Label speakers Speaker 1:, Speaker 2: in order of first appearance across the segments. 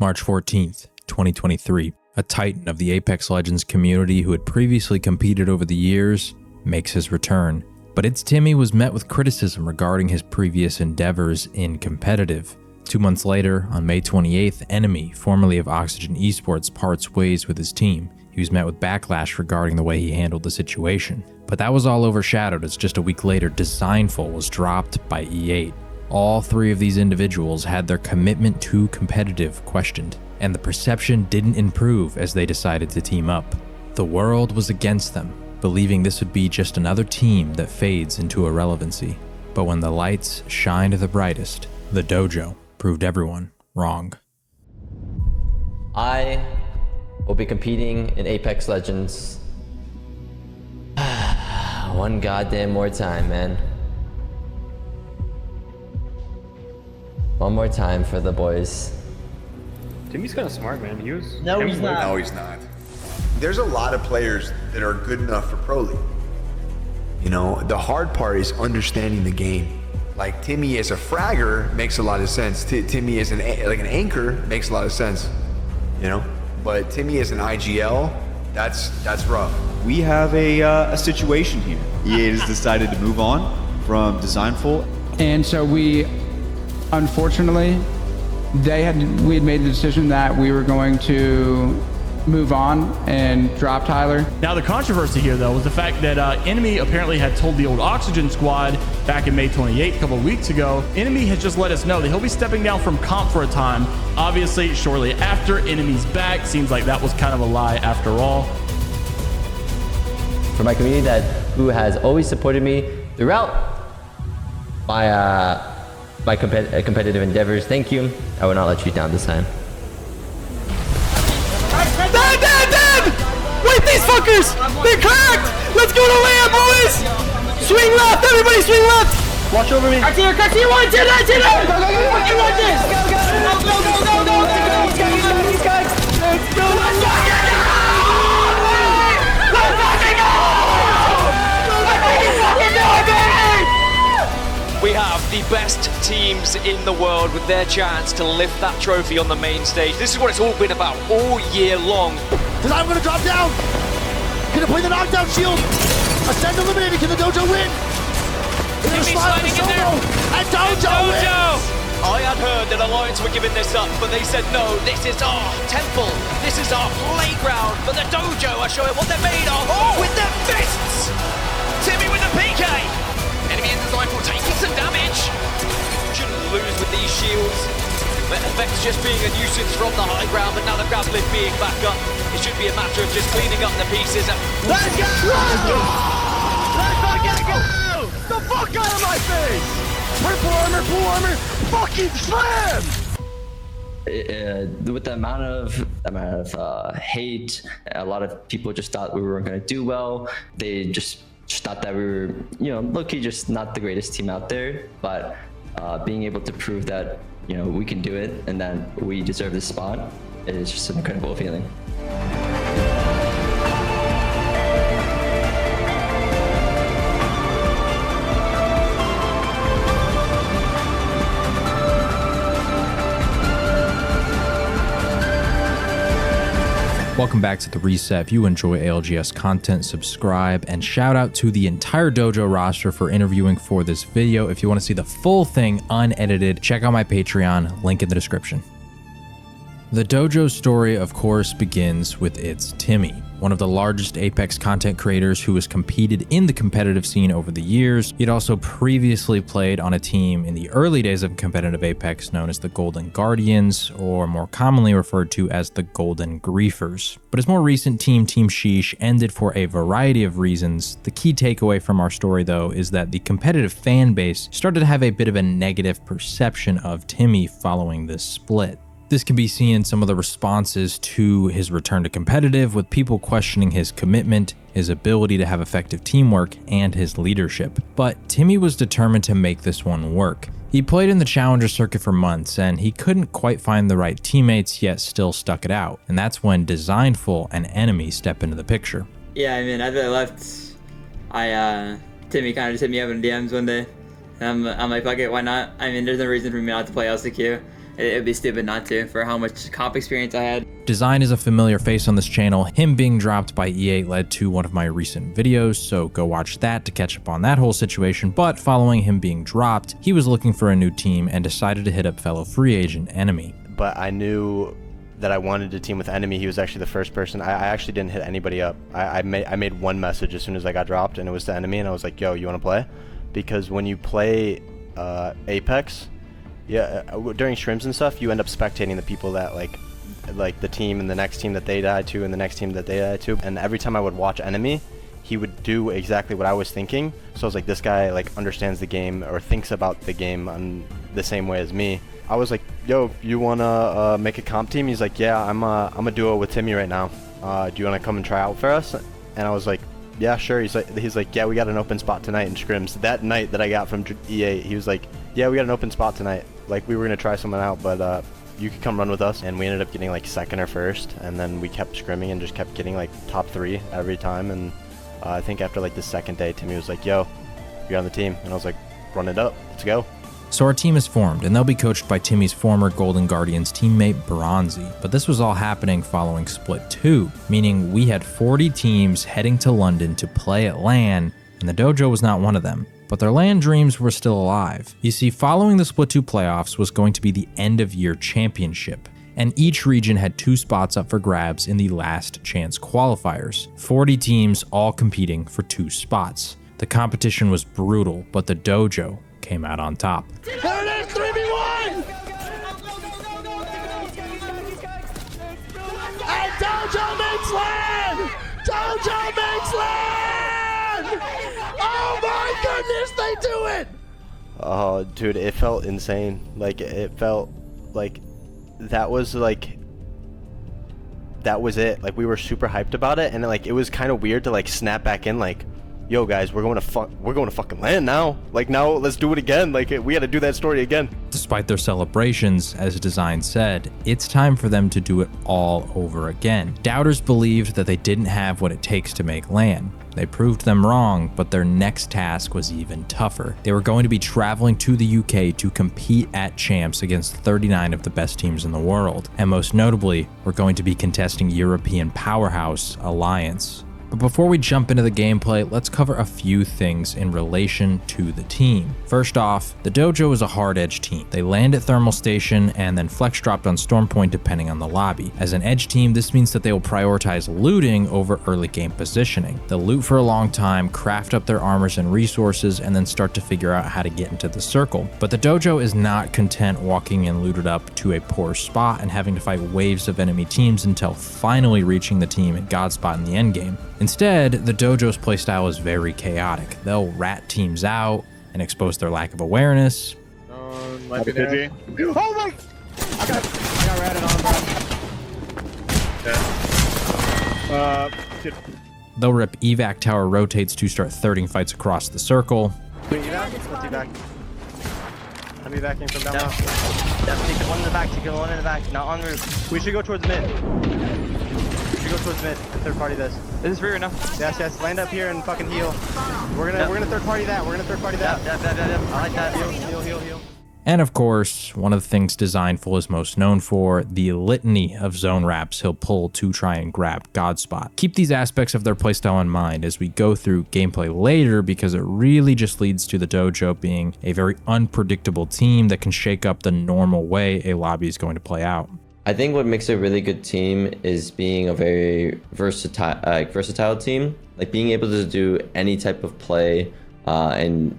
Speaker 1: March 14th, 2023, a titan of the Apex Legends community who had previously competed over the years makes his return. But iiTzTimmy was met with criticism regarding his previous endeavors in competitive. 2 months later, on May 28th, Enemy, formerly of Oxygen Esports, parts ways with his team. He was met with backlash regarding the way he handled the situation. But that was all overshadowed as just a week later, Dezignful was dropped by E8. All three of these individuals had their commitment to competitive questioned, and the perception didn't improve as they decided to team up. The world was against them, believing this would be just another team that fades into irrelevancy. But when the lights shined the brightest, the Dojo proved everyone wrong.
Speaker 2: I will be competing in Apex Legends one goddamn more time, man. One more time for the boys.
Speaker 3: Timmy's kind of smart, man. He was.
Speaker 4: No, he's not.
Speaker 5: No, he's not. There's a lot of players that are good enough for Pro League. You know, the hard part is understanding the game. Like Timmy as a fragger makes a lot of sense. Timmy as an anchor makes a lot of sense. You know, but Timmy as an IGL, that's rough.
Speaker 6: We have a situation here. EA has decided to move on from Dezignful,
Speaker 7: and so unfortunately, we had made the decision that we were going to move on and drop Tyler.
Speaker 3: Now the controversy here though was the fact that Enemy apparently had told the old Oxygen squad back in May 28th, a couple of weeks ago. Enemy has just let us know that he'll be stepping down from comp for a time. Obviously, shortly after, Enemy's back. Seems like that was kind of a lie after all.
Speaker 2: For my community who has always supported me throughout my competitive endeavors, thank you. I will not let you down this time.
Speaker 8: Dead! Wait, these fuckers! They're cracked! Let's go to land, boys! Swing left, everybody swing left! Watch over me. Crack here, one, two, go, fucking want this! Go! These guys! Let's go! Let's fucking go!
Speaker 9: We have the best teams in the world with their chance to lift that trophy on the main stage. This is what it's all been about all year long.
Speaker 8: I'm gonna drop down. Gonna play the knockdown shield. Ascend eliminated. Can the Dojo win? They're gonna slide the solo. And Dojo wins.
Speaker 9: I had heard that Alliance were giving this up, but they said no, this is our temple. This is our playground. But the Dojo are showing what they're made of with their fists. Timmy with the PK. Enemy in Dezignful taking some damage. Shouldn't lose with these shields. Effects just being a nuisance from the high ground, but now the grab lift being back up. It should be a matter of just cleaning up the pieces.
Speaker 8: Let's go! Let's fucking go! The fuck out of my face! Purple armor, blue armor, fucking slam!
Speaker 2: With the amount of hate, a lot of people just thought we weren't going to do well. They just thought that we were, low-key just not the greatest team out there, but being able to prove that, we can do it and that we deserve this spot is just an incredible feeling.
Speaker 1: Welcome back to The Reset. If you enjoy ALGS content, subscribe, and shout out to the entire Dojo roster for interviewing for this video. If you want to see the full thing unedited, check out my Patreon, link in the description. The Dojo story, of course, begins with iiTzTimmy, one of the largest Apex content creators who has competed in the competitive scene over the years. He'd also previously played on a team in the early days of competitive Apex known as the Golden Guardians, or more commonly referred to as the Golden Griefers. But his more recent team, Team Sheesh, ended for a variety of reasons. The key takeaway from our story, though, is that the competitive fan base started to have a bit of a negative perception of Timmy following this split. This can be seen in some of the responses to his return to competitive, with people questioning his commitment, his ability to have effective teamwork, and his leadership. But Timmy was determined to make this one work. He played in the Challenger circuit for months, and he couldn't quite find the right teammates, yet still stuck it out. And that's when Dezignful and Enemy step into the picture.
Speaker 4: Yeah, I mean, after I left, Timmy kind of just hit me up in DMs one day. And I'm like, fuck it, why not? I mean, there's no reason for me not to play LCQ. It'd be stupid not to, for how much comp experience I had.
Speaker 1: Design is a familiar face on this channel. Him being dropped by EA led to one of my recent videos, so go watch that to catch up on that whole situation. But following him being dropped, he was looking for a new team and decided to hit up fellow free agent Enemy.
Speaker 10: But I knew that I wanted to team with Enemy. He was actually the first person. I actually didn't hit anybody up. I made one message as soon as I got dropped, and it was to Enemy, and I was like, yo, you want to play? Because when you play Apex, during scrims and stuff, you end up spectating the people that like the team and the next team that they die to and the next team that they die to. And every time I would watch Enemy, he would do exactly what I was thinking. So I was like, this guy like understands the game or thinks about the game on the same way as me. I was like, yo, you wanna make a comp team? He's like, yeah, I'm a duo with Timmy right now. Do you wanna come and try out for us? And I was like, yeah, sure. He's like, yeah, we got an open spot tonight in scrims. That night that I got from EA, he was like, yeah, we got an open spot tonight. Like, we were gonna try someone out, but you could come run with us. And we ended up getting like second or first, and then we kept scrimming and just kept getting like top 3 every time. And I think after like the second day, Timmy was like, yo, you're on the team. And I was like, run it up, let's go.
Speaker 1: So our team is formed, and they'll be coached by Timmy's former Golden Guardians teammate Bronzy. But this was all happening following Split 2, meaning we had 40 teams heading to London to play at LAN, and the Dojo was not one of them. But their LAN dreams were still alive. You see, following the Split 2 playoffs was going to be the end of year championship, and each region had 2 spots up for grabs in the last chance qualifiers. 40 teams all competing for 2 spots. The competition was brutal, but the Dojo came out on top.
Speaker 8: There it is, 3v1! And Dojo makes land! Dojo makes land! Oh my goodness, they do it!
Speaker 10: Oh, dude, it felt insane. Like, it felt like that was it. Like, we were super hyped about it, and like it was kind of weird to like snap back in, like, yo guys, we're going to fucking LAN now. Like, now let's do it again. Like, we got to do that story again.
Speaker 1: Despite their celebrations, as Design said, it's time for them to do it all over again. Doubters believed that they didn't have what it takes to make LAN. They proved them wrong, but their next task was even tougher. They were going to be traveling to the UK to compete at Champs against 39 of the best teams in the world. And most notably, we're going to be contesting European powerhouse Alliance. But before we jump into the gameplay, let's cover a few things in relation to the team. First off, the Dojo is a hard edge team. They land at Thermal Station and then flex dropped on Storm Point depending on the lobby. As an edge team, this means that they will prioritize looting over early game positioning. They'll loot for a long time, craft up their armors and resources, and then start to figure out how to get into the circle. But the Dojo is not content walking in looted up to a poor spot and having to fight waves of enemy teams until finally reaching the team at God spot in the endgame. Instead, the Dojo's playstyle is very chaotic. They'll rat teams out and expose their lack of awareness.
Speaker 8: Might be there. Oh my! I got ratted on, bro.
Speaker 1: They'll rip evac tower rotates to start thirding fights across the circle.
Speaker 10: Wait, evac? What's evac? I'm evacing from down low.
Speaker 11: Take the one in the back, take the one in the back, not on roof.
Speaker 10: We should go towards mid. Go towards mid and third party this.
Speaker 11: This is rear enough.
Speaker 10: Yes. Land up here and fucking heal. We're gonna third party that. We're gonna third party that.
Speaker 11: I like that.
Speaker 10: Heal.
Speaker 1: And of course, one of the things Dezignful is most known for, the litany of zone wraps he'll pull to try and grab Godspot. Keep these aspects of their playstyle in mind as we go through gameplay later, because it really just leads to the Dojo being a very unpredictable team that can shake up the normal way a lobby is going to play out.
Speaker 2: I think what makes a really good team is being a very versatile team, like being able to do any type of play and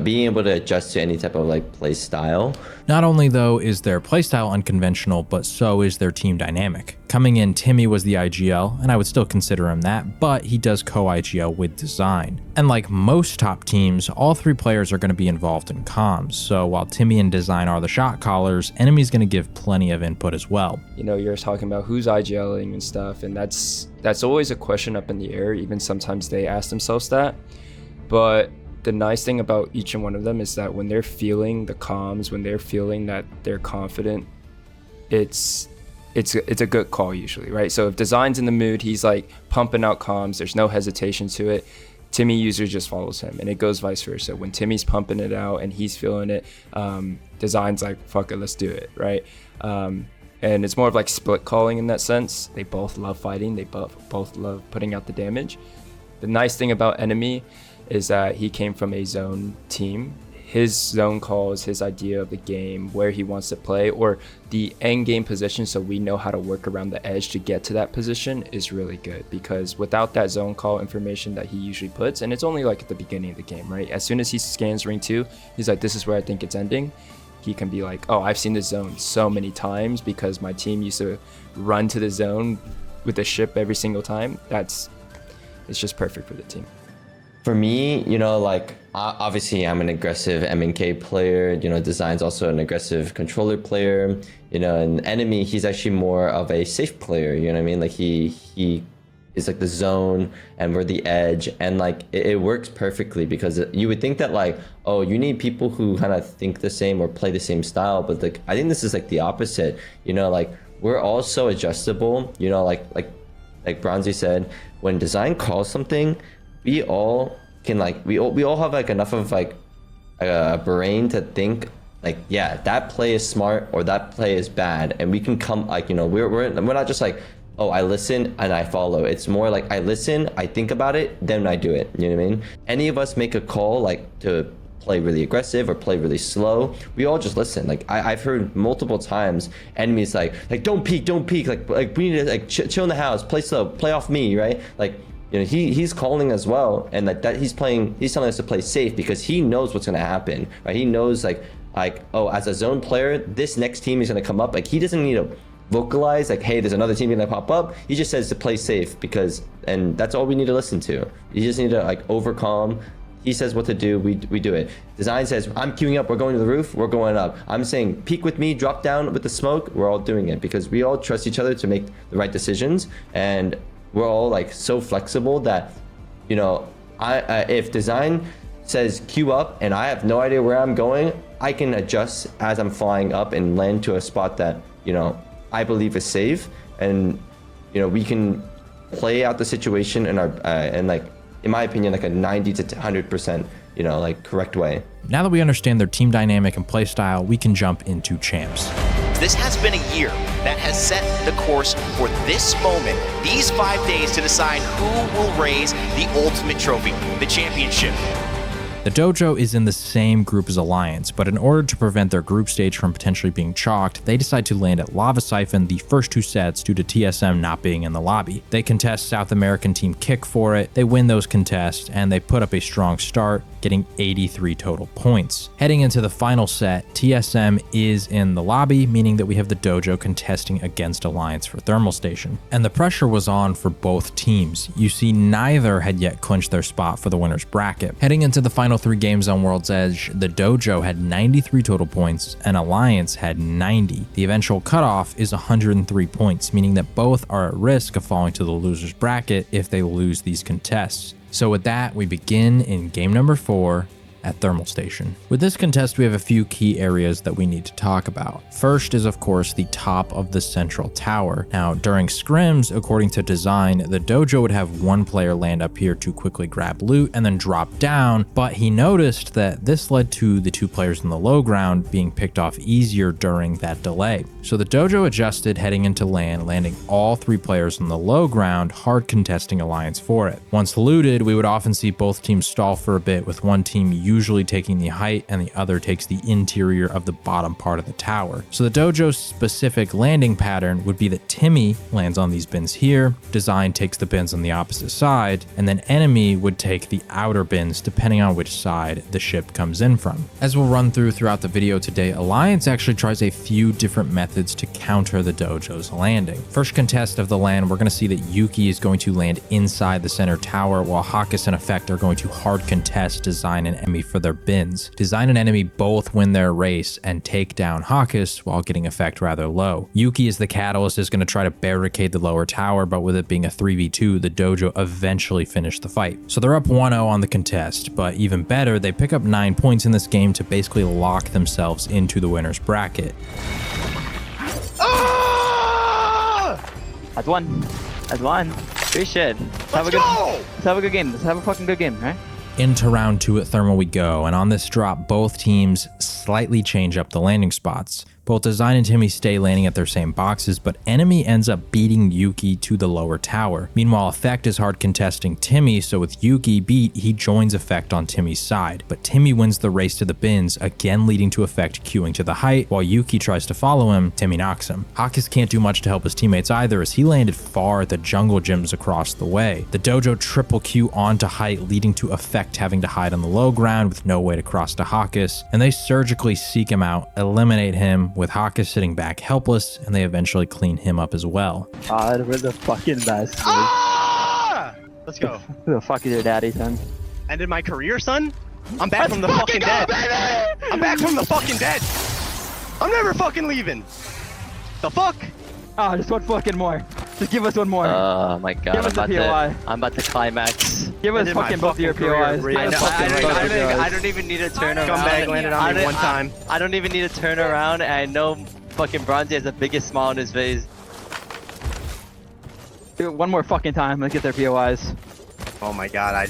Speaker 2: being able to adjust to any type of like play style.
Speaker 1: Not only though is their playstyle unconventional, but so is their team dynamic. Coming in, Timmy was the IGL, and I would still consider him that, but he does co-IGL with Design. And like most top teams, all 3 players are going to be involved in comms, so while Timmy and Design are the shot callers, Enemy's going to give plenty of input as well.
Speaker 12: You know, you're talking about who's IGLing and stuff, and that's always a question up in the air. Even sometimes they ask themselves that, but the nice thing about each and one of them is that when they're feeling the comms, when they're feeling that they're confident, it's a good call usually, right? So if Design's in the mood, he's like pumping out comms, there's no hesitation to it. Timmy user just follows him, and it goes vice versa. When Timmy's pumping it out and he's feeling it, Design's like, fuck it, let's do it, right? And it's more of like split calling in that sense. They both love fighting. They both love putting out the damage. The nice thing about Enemy is that he came from a zone team. His zone call is his idea of the game, where he wants to play, or the end game position, so we know how to work around the edge to get to that position, is really good. Because without that zone call information that he usually puts, and it's only like at the beginning of the game, right? As soon as he scans ring 2, he's like, this is where I think it's ending. He can be like, oh, I've seen this zone so many times because my team used to run to the zone with the ship every single time. It's just perfect for the team.
Speaker 2: For me, you know, like, obviously I'm an aggressive MNK player, you know, Design's also an aggressive controller player, you know, and Enemy, he's actually more of a safe player, you know what I mean? Like, he is like the zone and we're the edge, and like, it works perfectly because you would think that like, oh, you need people who kind of think the same or play the same style, but like, I think this is like the opposite, you know, like, we're all so adjustable, you know, like Bronzy said, when Design calls something, we all can like, we all have like enough of like a brain to think like, yeah, that play is smart or that play is bad, and we can come like, you know, we're not just like, oh, I listen and I follow. It's more like I listen, I think about it, then I do it. You know what I mean? Any of us make a call like to play really aggressive or play really slow, we all just listen. Like I've heard multiple times enemies like don't peek, like we need to like chill in the house, play slow, play off me, right? Like, you know, he's calling as well, and like that he's telling us to play safe because he knows what's gonna happen, right? He knows like oh, as a zone player, this next team is gonna come up. Like, he doesn't need to vocalize like, hey, there's another team gonna pop up. He just says to play safe and that's all we need to listen to. You just need to like overcalm. He says what to do, we do it. Design says, I'm queuing up, we're going to the roof, we're going up. I'm saying peek with me, drop down with the smoke, we're all doing it because we all trust each other to make the right decisions, and we're all like so flexible that, you know, if Design says queue up and I have no idea where I'm going, I can adjust as I'm flying up and land to a spot that, you know, I believe is safe, and, you know, we can play out the situation in our and like, in my opinion, like a 90 to 100%, you know, like correct way.
Speaker 1: Now that we understand their team dynamic and play style, we can jump into champs.
Speaker 9: This has been a year that has set the course for this moment, these 5 days to decide who will raise the ultimate trophy, the championship.
Speaker 1: The Dojo is in the same group as Alliance, but in order to prevent their group stage from potentially being chalked, they decide to land at Lava Siphon the first 2 sets due to TSM not being in the lobby. They contest South American team Kick for it, they win those contests, and they put up a strong start, getting 83 total points. Heading into the final set, TSM is in the lobby, meaning that we have the Dojo contesting against Alliance for Thermal Station. And the pressure was on for both teams. You see, neither had yet clinched their spot for the winner's bracket. Heading into the final 3 games on World's Edge, the Dojo had 93 total points and Alliance had 90. The eventual cutoff is 103 points, meaning that both are at risk of falling to the loser's bracket if they lose these contests. So with that, we begin in game number 4 at Thermal Station. With this contest, we have a few key areas that we need to talk about. First is, of course, the top of the central tower. Now, during scrims, according to Design, the Dojo would have one player land up here to quickly grab loot and then drop down, but he noticed that this led to the 2 players in the low ground being picked off easier during that delay. So the Dojo adjusted heading into land, landing all 3 players in the low ground, hard contesting Alliance for it. Once looted, we would often see both teams stall for a bit, with one team usually taking the height and the other takes the interior of the bottom part of the tower. So the Dojo's specific landing pattern would be that Timmy lands on these bins here, Design takes the bins on the opposite side, and then Enemy would take the outer bins depending on which side the ship comes in from. As we'll run throughout the video today, Alliance actually tries a few different methods to counter the Dojo's landing. First contest of the land, we're going to see that Yuki is going to land inside the center tower, while Hakus and Effect are going to hard contest Design and Enemy for their bins. Design and Enemy both win their race and take down Hakus while getting Effect rather low. Yuki as the catalyst is going to try to barricade the lower tower, but with it being a 3v2, the Dojo eventually finish the fight. So they're up 1-0 on the contest, but even better, they pick up 9 points in this game to basically lock themselves into the winner's bracket.
Speaker 11: That's one. We should. Let's have a good game. Let's have a fucking good game, right?
Speaker 1: Into round 2 at Thermal we go, and on this drop, both teams slightly change up the landing spots. Both Design and Timmy stay landing at their same boxes, but Enemy ends up beating Yuki to the lower tower. Meanwhile, Effect is hard contesting Timmy, so with Yuki beat, he joins Effect on Timmy's side. But Timmy wins the race to the bins, again leading to Effect queuing to the height. While Yuki tries to follow him, Timmy knocks him. Hawkes can't do much to help his teammates either, as he landed far at the jungle gyms across the way. The Dojo triple Q onto height, leading to Effect having to hide on the low ground with no way to cross to Hawkes, and they surgically seek him out, eliminate him, with Hawkes sitting back helpless, and they eventually clean him up as well.
Speaker 11: We're the fucking best.
Speaker 13: Let's go.
Speaker 11: Who the fuck is your daddy, son?
Speaker 13: Ended my career, son? I'm back from the fucking dead. Baby! I'm back from the fucking dead. I'm never fucking leaving. The fuck?
Speaker 11: Oh, just one fucking more. Just give us one more.
Speaker 14: Oh my god.
Speaker 11: Give us a POI.
Speaker 14: I'm about to climax.
Speaker 11: Give us fucking both of your POIs.
Speaker 14: I don't even need a turnaround.
Speaker 13: Scumbag landed on me one time.
Speaker 14: I don't even need a turnaround, and I know fucking Bronzy has the biggest smile on his face.
Speaker 11: Do it one more fucking time. Let's get their POIs.
Speaker 13: Oh my god,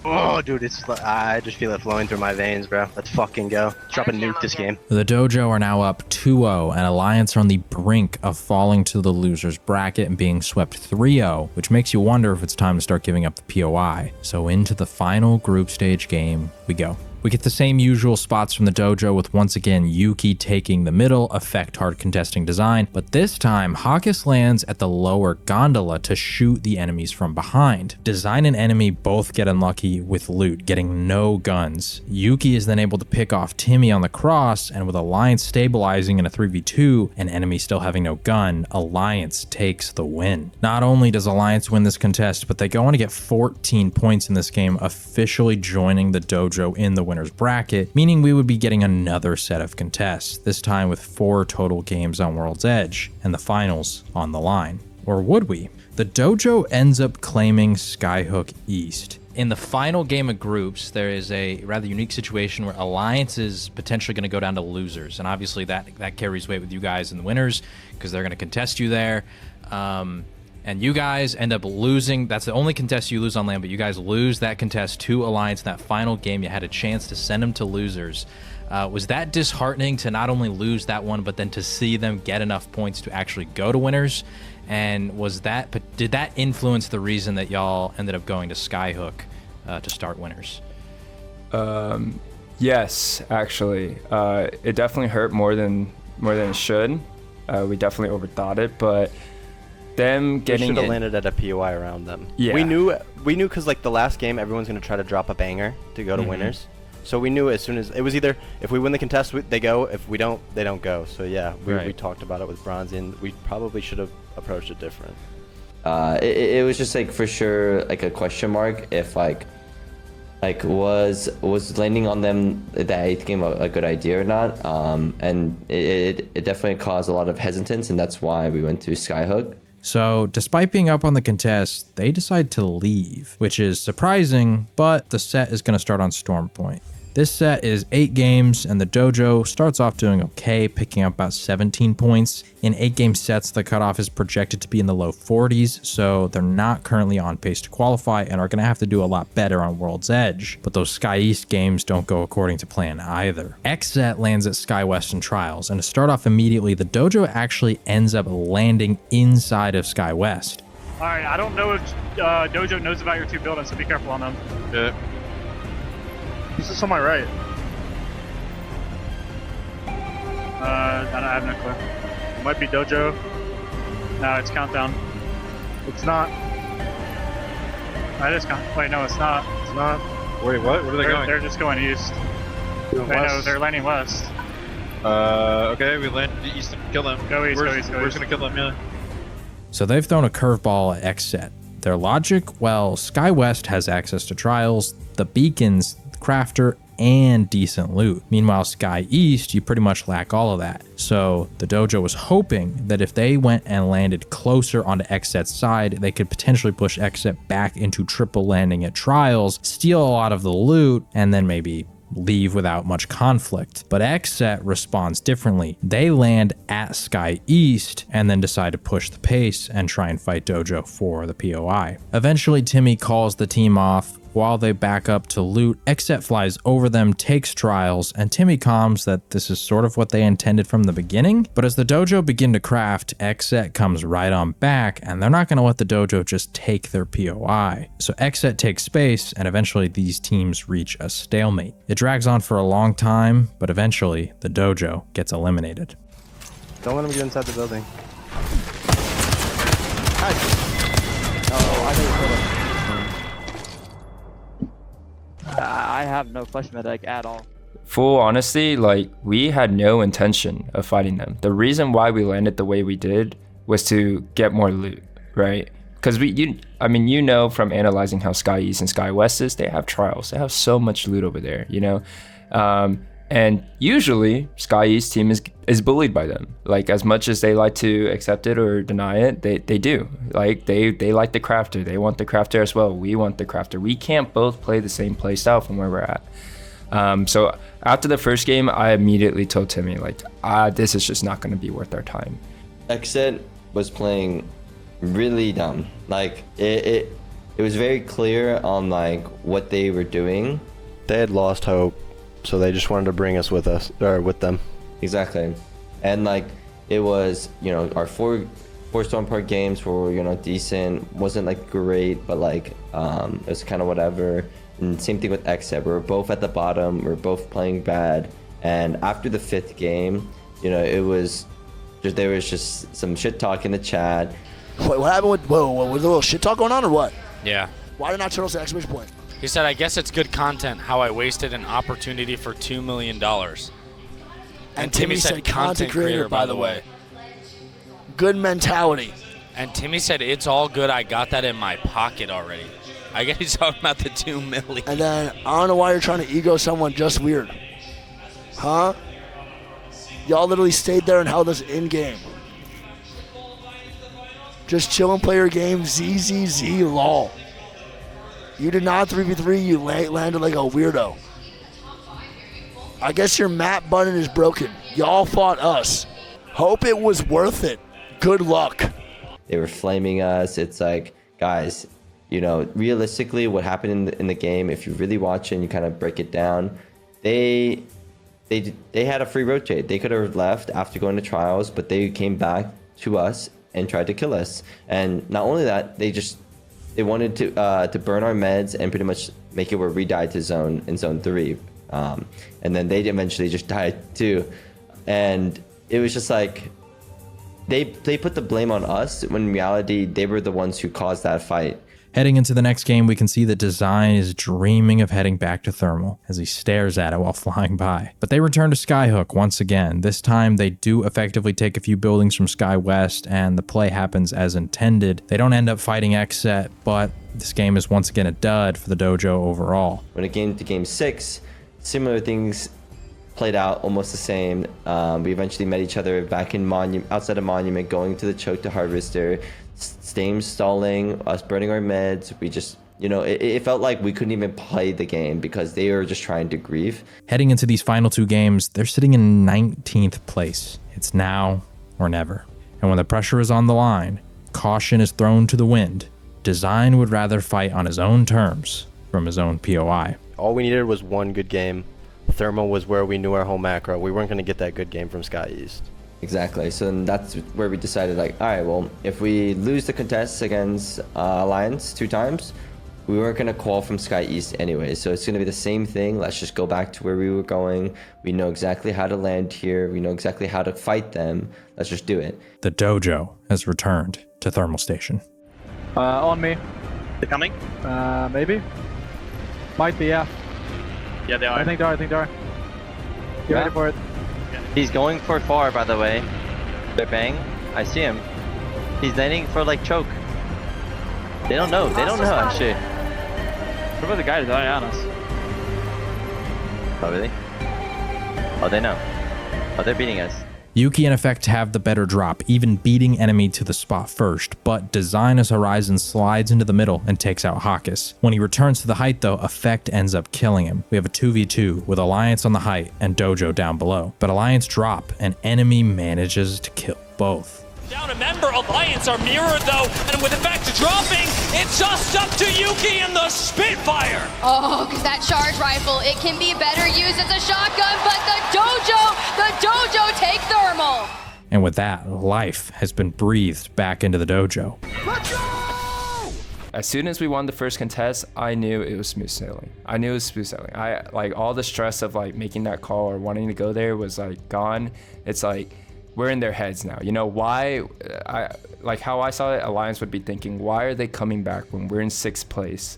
Speaker 13: oh, dude, I just feel it flowing through my veins, bro. Let's fucking go. Drop a nuke this game.
Speaker 1: The Dojo are now up 2-0, and Alliance are on the brink of falling to the losers bracket and being swept 3-0, which makes you wonder if it's time to start giving up the POI. So into the final group stage game we go. We get the same usual spots from the Dojo, with once again Yuki taking the middle, Effect hard contesting Design, but this time Hawkes lands at the lower gondola to shoot the enemies from behind. Design and Enemy both get unlucky with loot, getting no guns. Yuki is then able to pick off Timmy on the cross, and with Alliance stabilizing in a 3v2 and Enemy still having no gun, Alliance takes the win. Not only does Alliance win this contest, but they go on to get 14 points in this game, officially joining the Dojo in the winner's bracket, meaning we would be getting another set of contests, this time with 4 total games on World's Edge and the finals on the line. Or would we? The Dojo ends up claiming Skyhook East. In the final game of groups, there is a rather unique situation where Alliance is potentially going to go down to losers, and obviously that carries weight with you guys and the winners because they're going to contest you there. And you guys end up losing. That's the only contest you lose on land, but you guys lose that contest to Alliance in that final game. You had a chance to send them to losers. Was that disheartening to not only lose that one, but then to see them get enough points to actually go to winners? And did that influence the reason that y'all ended up going to Skyhook to start winners?
Speaker 12: Yes, actually. It definitely hurt more than it should. We definitely overthought it, but them getting
Speaker 10: should have landed at a POI around them.
Speaker 12: Yeah,
Speaker 10: we knew because like the last game, everyone's gonna try to drop a banger to go to winners. So we knew as soon as it was either if we win the contest, they go. If we don't, they don't go. So yeah, we talked about it with Bronzy, and we probably should have approached it different.
Speaker 2: It was just like for sure like a question mark if like was landing on them that 8th game a good idea or not, and it definitely caused a lot of hesitance, and that's why we went to Skyhook.
Speaker 1: So despite being up on the contest, they decide to leave, which is surprising, but the set is going to start on Storm Point. This set is 8 games, and the Dojo starts off doing okay, picking up about 17 points. In 8-game sets, the cutoff is projected to be in the low 40s, so they're not currently on pace to qualify and are going to have to do a lot better on World's Edge. But those Sky East games don't go according to plan either. XSET lands at Sky West in Trials, and to start off immediately, the Dojo actually ends up landing inside of Sky West.
Speaker 15: Alright, I don't know if Dojo knows about your 2 buildings, so be careful on them.
Speaker 16: Yeah.
Speaker 15: He's just on my right. I have no clue. It might be Dojo. No, it's Countdown. It's not. It is Countdown. Wait, no, it's not. It's not.
Speaker 16: Wait, what? Where are they going?
Speaker 15: They're just going east. Wait, no, they're landing west.
Speaker 16: Okay, we land east and kill them.
Speaker 15: Go east, go east, go
Speaker 16: We're
Speaker 15: east.
Speaker 16: just gonna kill them, yeah.
Speaker 1: So they've thrown a curveball at XSET. Their logic, well, Sky West has access to trials, the beacons, crafter, and decent loot. Meanwhile, Sky East, you pretty much lack all of that. So the Dojo was hoping that if they went and landed closer onto XSET's side, they could potentially push XSET back into triple landing at trials, steal a lot of the loot, and then maybe leave without much conflict. But XSET responds differently. They land at Sky East and then decide to push the pace and try and fight Dojo for the POI. Eventually, Timmy calls the team off. While they back up to loot, XSET flies over them, takes trials, and Timmy comms that this is sort of what they intended from the beginning. But as the Dojo begin to craft, XSET comes right on back, and they're not going to let the Dojo just take their POI. So XSET takes space, and eventually these teams reach a stalemate. It drags on for a long time, but eventually the Dojo gets eliminated.
Speaker 10: Don't let him get inside the building.
Speaker 11: I have no flesh medic at all.
Speaker 12: Full honesty, like, we had no intention of fighting them. The reason why we landed the way we did was to get more loot, right? Because you know from analyzing how Sky East and Sky West is, they have trials. They have so much loot over there, you know? And usually Sky East team is bullied by them. Like, as much as they like to accept it or deny it, they do. Like, they like the crafter. They want the crafter as well. We want the crafter. We can't both play the same play style from where we're at. So after the first game, I immediately told Timmy, like, this is just not going to be worth our time.
Speaker 2: XSET was playing really dumb. Like, it was very clear on like what they were doing.
Speaker 10: They had lost hope, so they just wanted to bring us with them.
Speaker 2: Exactly. And like, it was, you know, our four Storm Park games were, you know, decent, wasn't like great, but like it was kind of whatever. And same thing with XSET. We were both at the bottom, we were both playing bad, and after the 5th game, you know, there was just some shit talk in the chat.
Speaker 8: Wait, what happened with, was a little shit talk going on or what?
Speaker 17: Yeah.
Speaker 8: Why did not Turtle say exclamation point?
Speaker 17: He said, I guess it's good content how I wasted an opportunity for $2 million. And Timmy said content creator, by the way.
Speaker 8: Good mentality.
Speaker 17: And Timmy said, it's all good. I got that in my pocket already. I guess he's talking about the $2 million.
Speaker 8: And then, I don't know why you're trying to ego someone just weird. Huh? Y'all literally stayed there and held us in-game. Just chill and play your game, ZZZ lol. You did not 3v3, you landed like a weirdo. I guess your map button is broken. Y'all fought us. Hope it was worth it. Good luck.
Speaker 2: They were flaming us. It's like, guys, you know, realistically what happened in the game, if you really watch it and you kind of break it down, they had a free rotate. They could have left after going to trials, but they came back to us and tried to kill us. And not only that, they wanted to burn our meds and pretty much make it where we died to zone in zone 3. And then they eventually just died too. And it was just like, they put the blame on us when in reality, they were the ones who caused that fight.
Speaker 1: Heading into the next game, we can see that Design is dreaming of heading back to Thermal as he stares at it while flying by. But they return to Skyhook once again. This time, they do effectively take a few buildings from Sky West, and the play happens as intended. They don't end up fighting XSET, but this game is once again a dud for the Dojo overall.
Speaker 2: When it came to Game 6, similar things played out almost the same. We eventually met each other back in outside of Monument, going to the choke to Harvester. Same stalling, us burning our meds. We just, you know, it felt like we couldn't even play the game because they were just trying to grieve.
Speaker 1: Heading into these final 2 games, they're sitting in 19th place. It's now or never. And when the pressure is on the line, caution is thrown to the wind. Design would rather fight on his own terms from his own POI.
Speaker 10: All we needed was one good game. Thermal was where we knew our whole macro. We weren't going to get that good game from Sky East.
Speaker 2: Exactly. So then that's where we decided, like, all right, well, if we lose the contests against Alliance 2 times, we weren't going to call from Sky East anyway. So it's going to be the same thing. Let's just go back to where we were going. We know exactly how to land here. We know exactly how to fight them. Let's just do it.
Speaker 1: The Dojo has returned to Thermal Station.
Speaker 15: On me.
Speaker 13: They're coming?
Speaker 15: Maybe. Might be, yeah.
Speaker 13: Yeah, they are.
Speaker 15: I think they are. Get ready for it.
Speaker 11: He's going for far, by the way. They're bang. I see him. He's landing for like choke. They don't know. They don't know actually.
Speaker 15: What about the guys that are on us?
Speaker 11: Oh really? Oh, they know. Oh, they're beating us.
Speaker 1: Yuki and Effect have the better drop, even beating Enemy to the spot first, but Design as Horizon slides into the middle and takes out Hawkus. When he returns to the height though, Effect ends up killing him. We have a 2v2 with Alliance on the height and Dojo down below, but Alliance drop and Enemy manages to kill both.
Speaker 9: Down a member, Alliance are mirrored though, and with Effect dropping, it's just up to Yuki and the Spitfire.
Speaker 18: Oh, because that charge rifle, it can be better used as a shotgun, but the Dojo take thermal.
Speaker 1: And with that, life has been breathed back into the Dojo.
Speaker 12: As soon as we won the first contest, I knew it was smooth sailing. I knew it was smooth sailing. I like all the stress of like making that call or wanting to go there was like gone. It's like we're in their heads now. You know why? Like how I saw it, Alliance would be thinking, why are they coming back when we're in 6th place?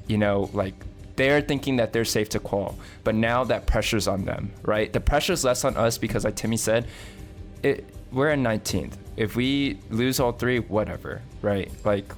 Speaker 12: You know, like they're thinking that they're safe to qual, but now that pressure's on them, right? The pressure's less on us because, like Timmy said, we're in 19th. If we lose all 3, whatever, right? Like,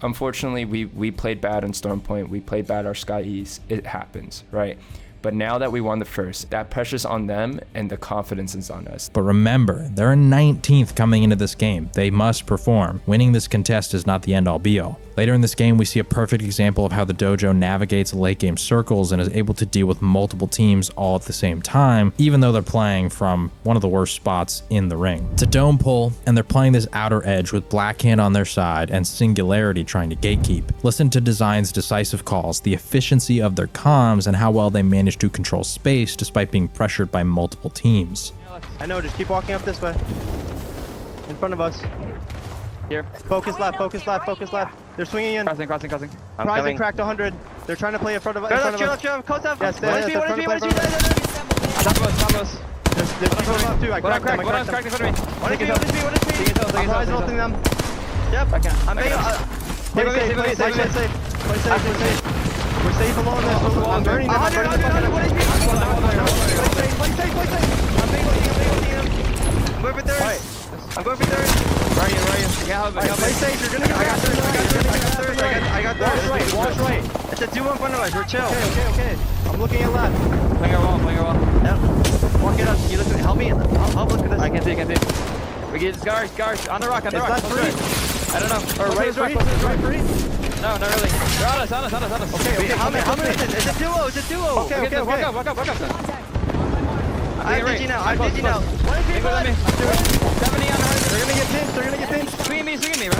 Speaker 12: unfortunately, we played bad on Storm Point. We played bad our Sky East. It happens, right? But now that we won the first, that pressure's on them and the confidence is on us.
Speaker 1: But remember, they're in 19th coming into this game. They must perform. Winning this contest is not the end all be all. Later in this game, we see a perfect example of how the Dojo navigates late game circles and is able to deal with multiple teams all at the same time, even though they're playing from one of the worst spots in the ring. It's a dome pull, and they're playing this outer edge with Blackhand on their side and Singularity trying to gatekeep. Listen to Design's decisive calls, the efficiency of their comms, and how well they manage to control space despite being pressured by multiple teams.
Speaker 13: I know, just keep walking up this way. In front of us. Here. Focus left, focus left, focus left. They're swinging in.
Speaker 14: Crossing.
Speaker 13: Rising cracked 100. They're trying to play in front of us. Yes, they're trying to play in front of us. Top us. There's people up too. I cracked them.
Speaker 14: Cracked in front of me.
Speaker 13: What is me? I'm horizon ulting them. Yep. I'm baiting. Play safe. We're safe along this. I'm burning them. Play safe. I'm baiting them. I'm going for third. I'm going for third. Ryan. Play safe. You're gonna get third. I got third. Watch right. It's a 2-1 in front of us. We're chill. Okay. I'm looking at left.
Speaker 14: Playing our wall.
Speaker 13: Yep. Walk it up. You look at help me. Help look at this.
Speaker 14: I can see. We get scars. On the rock.
Speaker 13: Is that free?
Speaker 14: I don't know.
Speaker 13: Or right free?
Speaker 14: No, not really. They're on us.
Speaker 13: Okay. How many is it? It's a duo. Okay.
Speaker 14: Walk up.
Speaker 13: I'm Digi now. What is it?
Speaker 14: 70 on the
Speaker 13: They're gonna get pinned.
Speaker 14: Swing me, bro.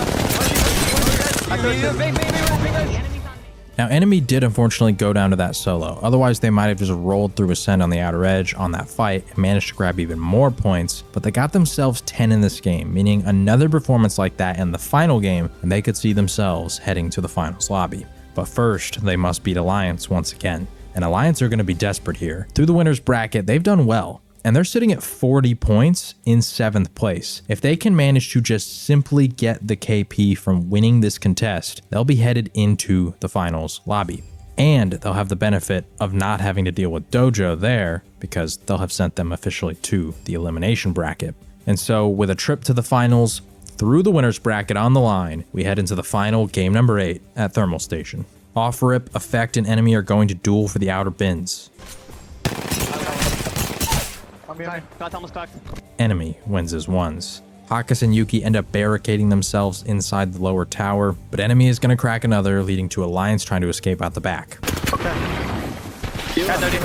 Speaker 1: Now, Enemy did unfortunately go down to that solo. Otherwise, they might have just rolled through Ascend on the outer edge on that fight and managed to grab even more points, but they got themselves 10 in this game, meaning another performance like that in the final game, and they could see themselves heading to the finals lobby. But first, they must beat Alliance once again. And Alliance are going to be desperate here. Through the winner's bracket, they've done well, and they're sitting at 40 points in 7th place. If they can manage to just simply get the KP from winning this contest, they'll be headed into the finals lobby. And they'll have the benefit of not having to deal with Dojo there because they'll have sent them officially to the elimination bracket. And so with a trip to the finals through the winner's bracket on the line, we head into the final game number 8 at Thermal Station. Off-rip, Effect, and Enemy are going to duel for the outer bins. Enemy wins his ones. Hawkus and Yuki end up barricading themselves inside the lower tower, but Enemy is going to crack another, leading to Alliance trying to escape out the back.
Speaker 13: Okay. Heal up. 100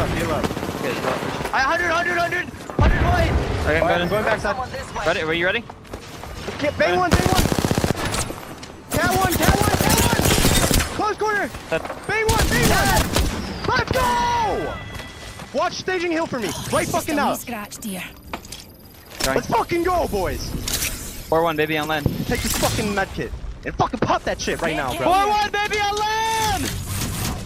Speaker 13: white.
Speaker 14: Okay,
Speaker 13: I'm going backside.
Speaker 14: Ready? Are you ready?
Speaker 13: Okay, bang one. Cat one. Close corner. Bang one. Let's go. Watch staging hill for me. Right fucking now. Let's fucking go, boys.
Speaker 14: 4-1, baby, on land.
Speaker 13: Take this fucking med kit and fucking pop that shit right now, bro.
Speaker 14: 4-1, baby, on land.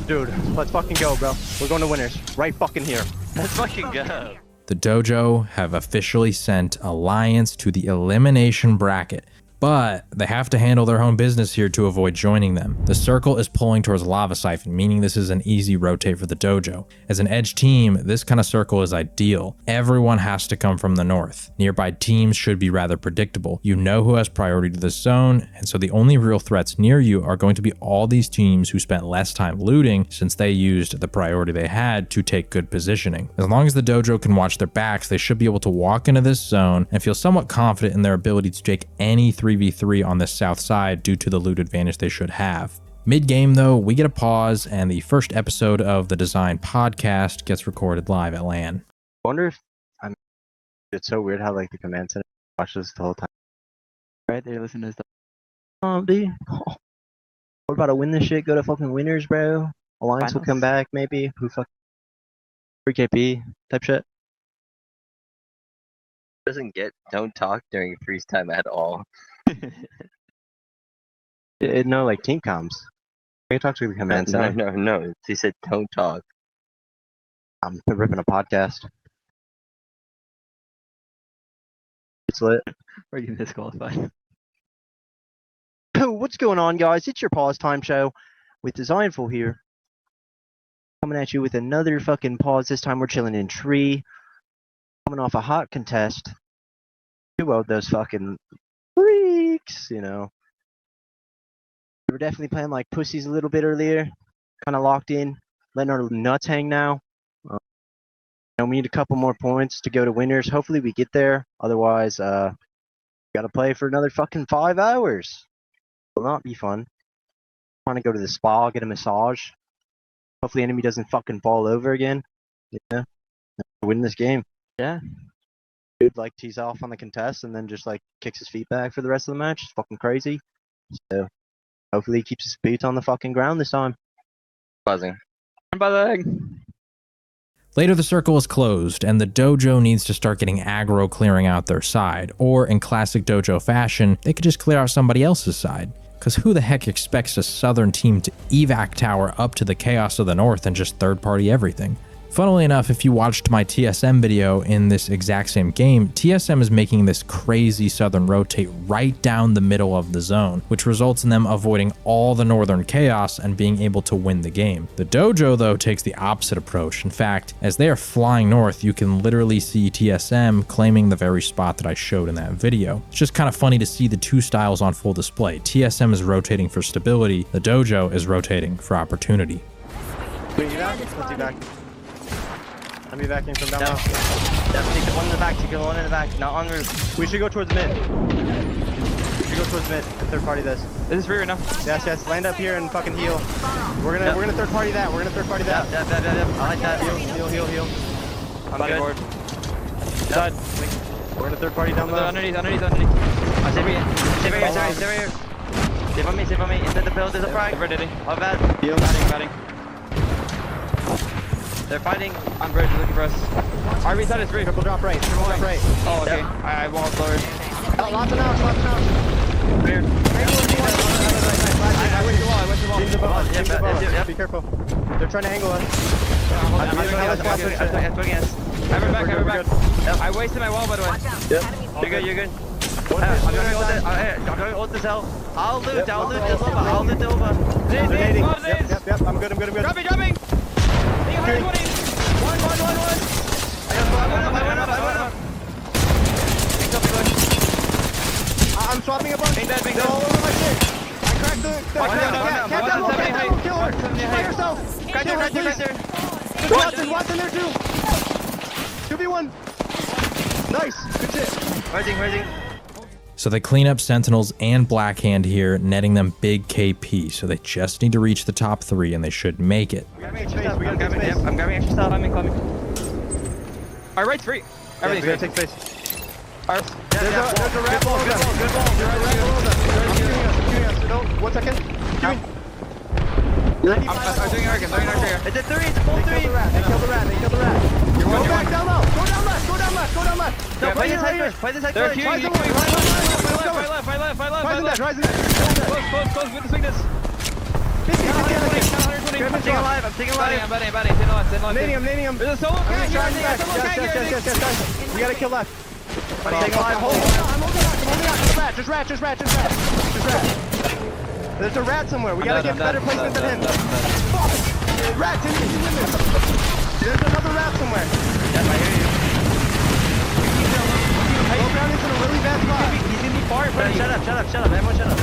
Speaker 13: Dude, let's fucking go, bro. We're going to winners. Right fucking here.
Speaker 14: Let's fucking go.
Speaker 1: The Dojo have officially sent Alliance to the elimination bracket. but they have to handle their own business here to avoid joining them. The circle is pulling towards Lava Siphon, meaning this is an easy rotate for the Dojo. As an edge team, this kind of circle is ideal. Everyone has to come from the north. Nearby teams should be rather predictable. You know who has priority to this zone, and so the only real threats near you are going to be all these teams who spent less time looting since they used the priority they had to take good positioning. As long as the Dojo can watch their backs, they should be able to walk into this zone and feel somewhat confident in their ability to take any 3v3 on the south side due to the loot advantage they should have. Mid-game though, we get a pause and the first episode of the Design podcast gets recorded live at LAN.
Speaker 10: I wonder if it's so weird how like the command center watches the whole time. Right there, listen to this. Dude. We're about to win this shit. Go to fucking winners, bro. Alliance will come back, maybe. Who fuck? 3KP type shit.
Speaker 11: Doesn't get don't talk during freeze time at all.
Speaker 10: No, like team comms. I can talk to the command center.
Speaker 11: No. He said don't talk.
Speaker 10: I'm ripping a podcast. It's lit.
Speaker 13: We're getting disqualified.
Speaker 10: What's going on, guys? It's your pause time show with Dezignful here. Coming at you with another fucking pause. This time we're chilling in tree. Coming off a hot contest. Two of those fucking freaks, you know. We were definitely playing like pussies a little bit earlier. Kind of locked in. Letting our nuts hang now. We need a couple more points to go to winners. Hopefully we get there. Otherwise, we gotta play for another fucking 5 hours. Will not be fun. Trying to go to the spa, get a massage. Hopefully enemy doesn't fucking fall over again. Yeah. Win this game. Yeah. Dude like tees off on the contest and then just like kicks his feet back for the rest of the match. It's fucking crazy. So hopefully he keeps his feet on the fucking ground this time.
Speaker 11: Buzzing.
Speaker 1: Later, the circle is closed, and the Dojo needs to start getting aggro clearing out their side, or in classic Dojo fashion, they could just clear out somebody else's side. Because who the heck expects a southern team to evac tower up to the chaos of the north and just third-party everything? Funnily enough, if you watched my TSM video in this exact same game, TSM is making this crazy southern rotate right down the middle of the zone, which results in them avoiding all the northern chaos and being able to win the game. The Dojo, though, takes the opposite approach. In fact, as they are flying north, you can literally see TSM claiming the very spot that I showed in that video. It's just kind of funny to see the two styles on full display. TSM is rotating for stability, the Dojo is rotating for opportunity.
Speaker 10: Wait, you back? Let's see back. I'm evacuating from down low.
Speaker 11: Take the one in the back, take the one in the back, not on roof.
Speaker 10: We should go towards mid. We should go towards mid and third party this.
Speaker 13: Is this rear now?
Speaker 10: Yes. Land up here and fucking heal. We're gonna third party that. We're gonna third party that.
Speaker 11: Yep. I like that.
Speaker 10: Heal.
Speaker 13: I'm good. Board.
Speaker 10: Side. We're gonna third party down low.
Speaker 13: Underneath.
Speaker 11: Save right here. Save on me. Into the build, there's a frag. How bad?
Speaker 10: Heal.
Speaker 13: Batting.
Speaker 11: They're fighting.
Speaker 13: I'm bridge looking for us. RB side is free.
Speaker 10: Triple drop right.
Speaker 13: Oh, okay. Yep. I walled lower.
Speaker 10: Lots of knocks.
Speaker 11: Weird.
Speaker 13: I went to the wall.
Speaker 11: Yep.
Speaker 10: Be careful. They're trying to angle us.
Speaker 11: I'm back.
Speaker 13: Yep. I wasted my wall, by the way.
Speaker 11: Yep. You're good. I'm going to ult this hell. I'll loot this over.
Speaker 10: Yep. I'm good.
Speaker 13: Dropping. 120. One. I went up.
Speaker 10: I'm swapping a bunch. They're all over my shit. I cracked the cap down. Kill her. By yourself. Kill her, please. There's Watson there too. 2v1. Nice. Good shit.
Speaker 11: Rising.
Speaker 1: So they clean up Sentinels and Blackhand here, netting them big KP, so they just need to reach the top 3 and they should make it.
Speaker 11: I'm grabbing extra stuff. I'm incoming.
Speaker 13: Our right's free.
Speaker 10: We gotta take space.
Speaker 13: There's a rat ball. Good ball.
Speaker 10: 1 second.
Speaker 13: I'm doing arc here.
Speaker 11: It's a 3. It's a full 3.
Speaker 10: They killed the rat. Go back down low. Go down left.
Speaker 11: No, play this high push.
Speaker 13: They're queuing. Fight left.
Speaker 10: Rising there.
Speaker 13: Close. With the sweetness.
Speaker 10: 50.
Speaker 11: I'm staying alive.
Speaker 13: Batting.
Speaker 10: Nading him.
Speaker 13: There's a solo
Speaker 10: Yes. We gotta kill left.
Speaker 11: I'm staying alive.
Speaker 13: Just rat. There's a rat somewhere. We gotta get better placement than him. Fuck! Rat, Timmy, you win this. There's another rat somewhere.
Speaker 14: Yep, I hear you.
Speaker 13: Low ground is in a really bad spot.
Speaker 14: He's in the far. Shut up. Everyone shut up.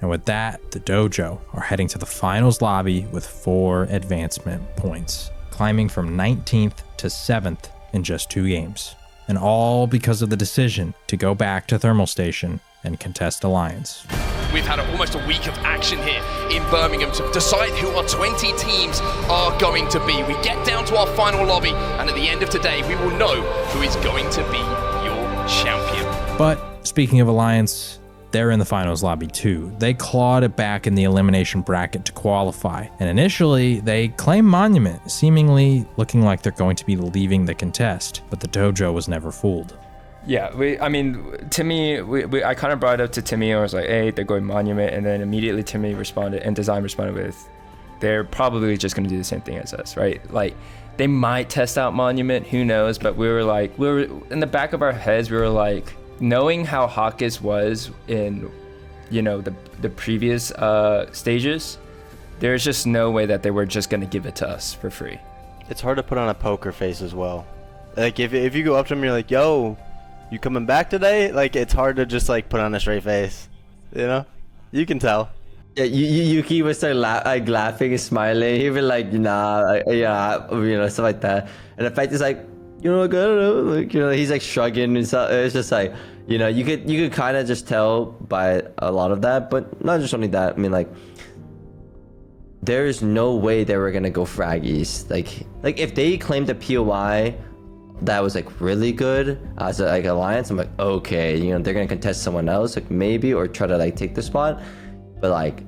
Speaker 1: And with that, the Dojo are heading to the finals lobby with 4 advancement points, climbing from 19th to 7th in just 2 games. And all because of the decision to go back to Thermal Station and contest Alliance.
Speaker 19: We've had almost a week of action here in Birmingham to decide who our 20 teams are going to be. We get down to our final lobby, and at the end of today, we will know who is going to be your champion.
Speaker 1: But speaking of Alliance, they're in the finals lobby too. They clawed it back in the elimination bracket to qualify. And initially, they claimed Monument, seemingly looking like they're going to be leaving the contest. But the Dojo was never fooled.
Speaker 12: Yeah, Timmy, I kind of brought it up to Timmy. I was like, hey, they're going Monument. And then immediately Timmy responded, and Design responded with, they're probably just going to do the same thing as us, right? Like, they might test out Monument, who knows? But we were in the back of our heads, we were like, knowing how Hawkes was in, the previous stages, there's just no way that they were just gonna give it to us for free.
Speaker 10: It's hard to put on a poker face as well. Like if you go up to them, you're like, "Yo, you coming back today?" Like it's hard to just like put on a straight face. You can tell.
Speaker 2: Yeah, Yuki would start laughing and smiling. He'd be like, "Nah, yeah," stuff like that. And the fact is like, I don't know, he's like shrugging and stuff. It's just like, you could kind of just tell by a lot of that, but not just only that. I mean, like, there's no way they were gonna go fraggies. Like if they claimed a POI that was like really good as a Alliance, I'm like, okay, they're gonna contest someone else, like maybe, or try to like take the spot. But like,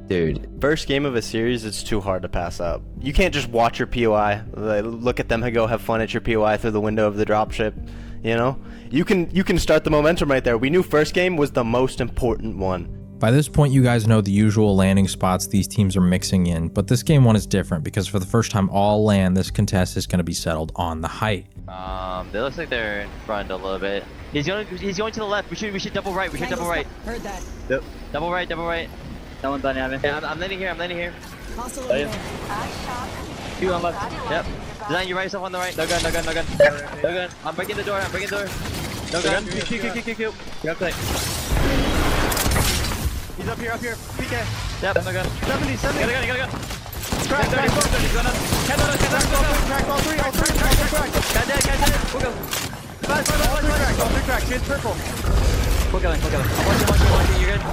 Speaker 2: dude,
Speaker 10: first game of a series, it's too hard to pass up. You can't just watch your POI, look at them and go have fun at your POI through the window of the dropship. You can start the momentum right there. We knew first game was the most important one.
Speaker 1: By this point, you guys know the usual landing spots these teams are mixing in, but this game one is different because for the first time all land, this contest is going to be settled on the height.
Speaker 14: They looks like they're in front a little bit. He's going to the left. We should double right. Double right.
Speaker 20: Heard that.
Speaker 10: Yep.
Speaker 14: Double right.
Speaker 13: No one's done yet.
Speaker 14: Yeah, I'm landing here.
Speaker 13: Two on left.
Speaker 14: Yep. Design, you right yourself on the right. No gun. I'm breaking the door. No gun.
Speaker 13: Q. You're up. He's up here. PK.
Speaker 14: Yep, no gun.
Speaker 13: 70.
Speaker 14: Got a gun.
Speaker 13: Crack. All three.
Speaker 14: Cat dead. We'll go.
Speaker 13: All three crack. She's purple.
Speaker 14: We're going. I'm watching. You're good.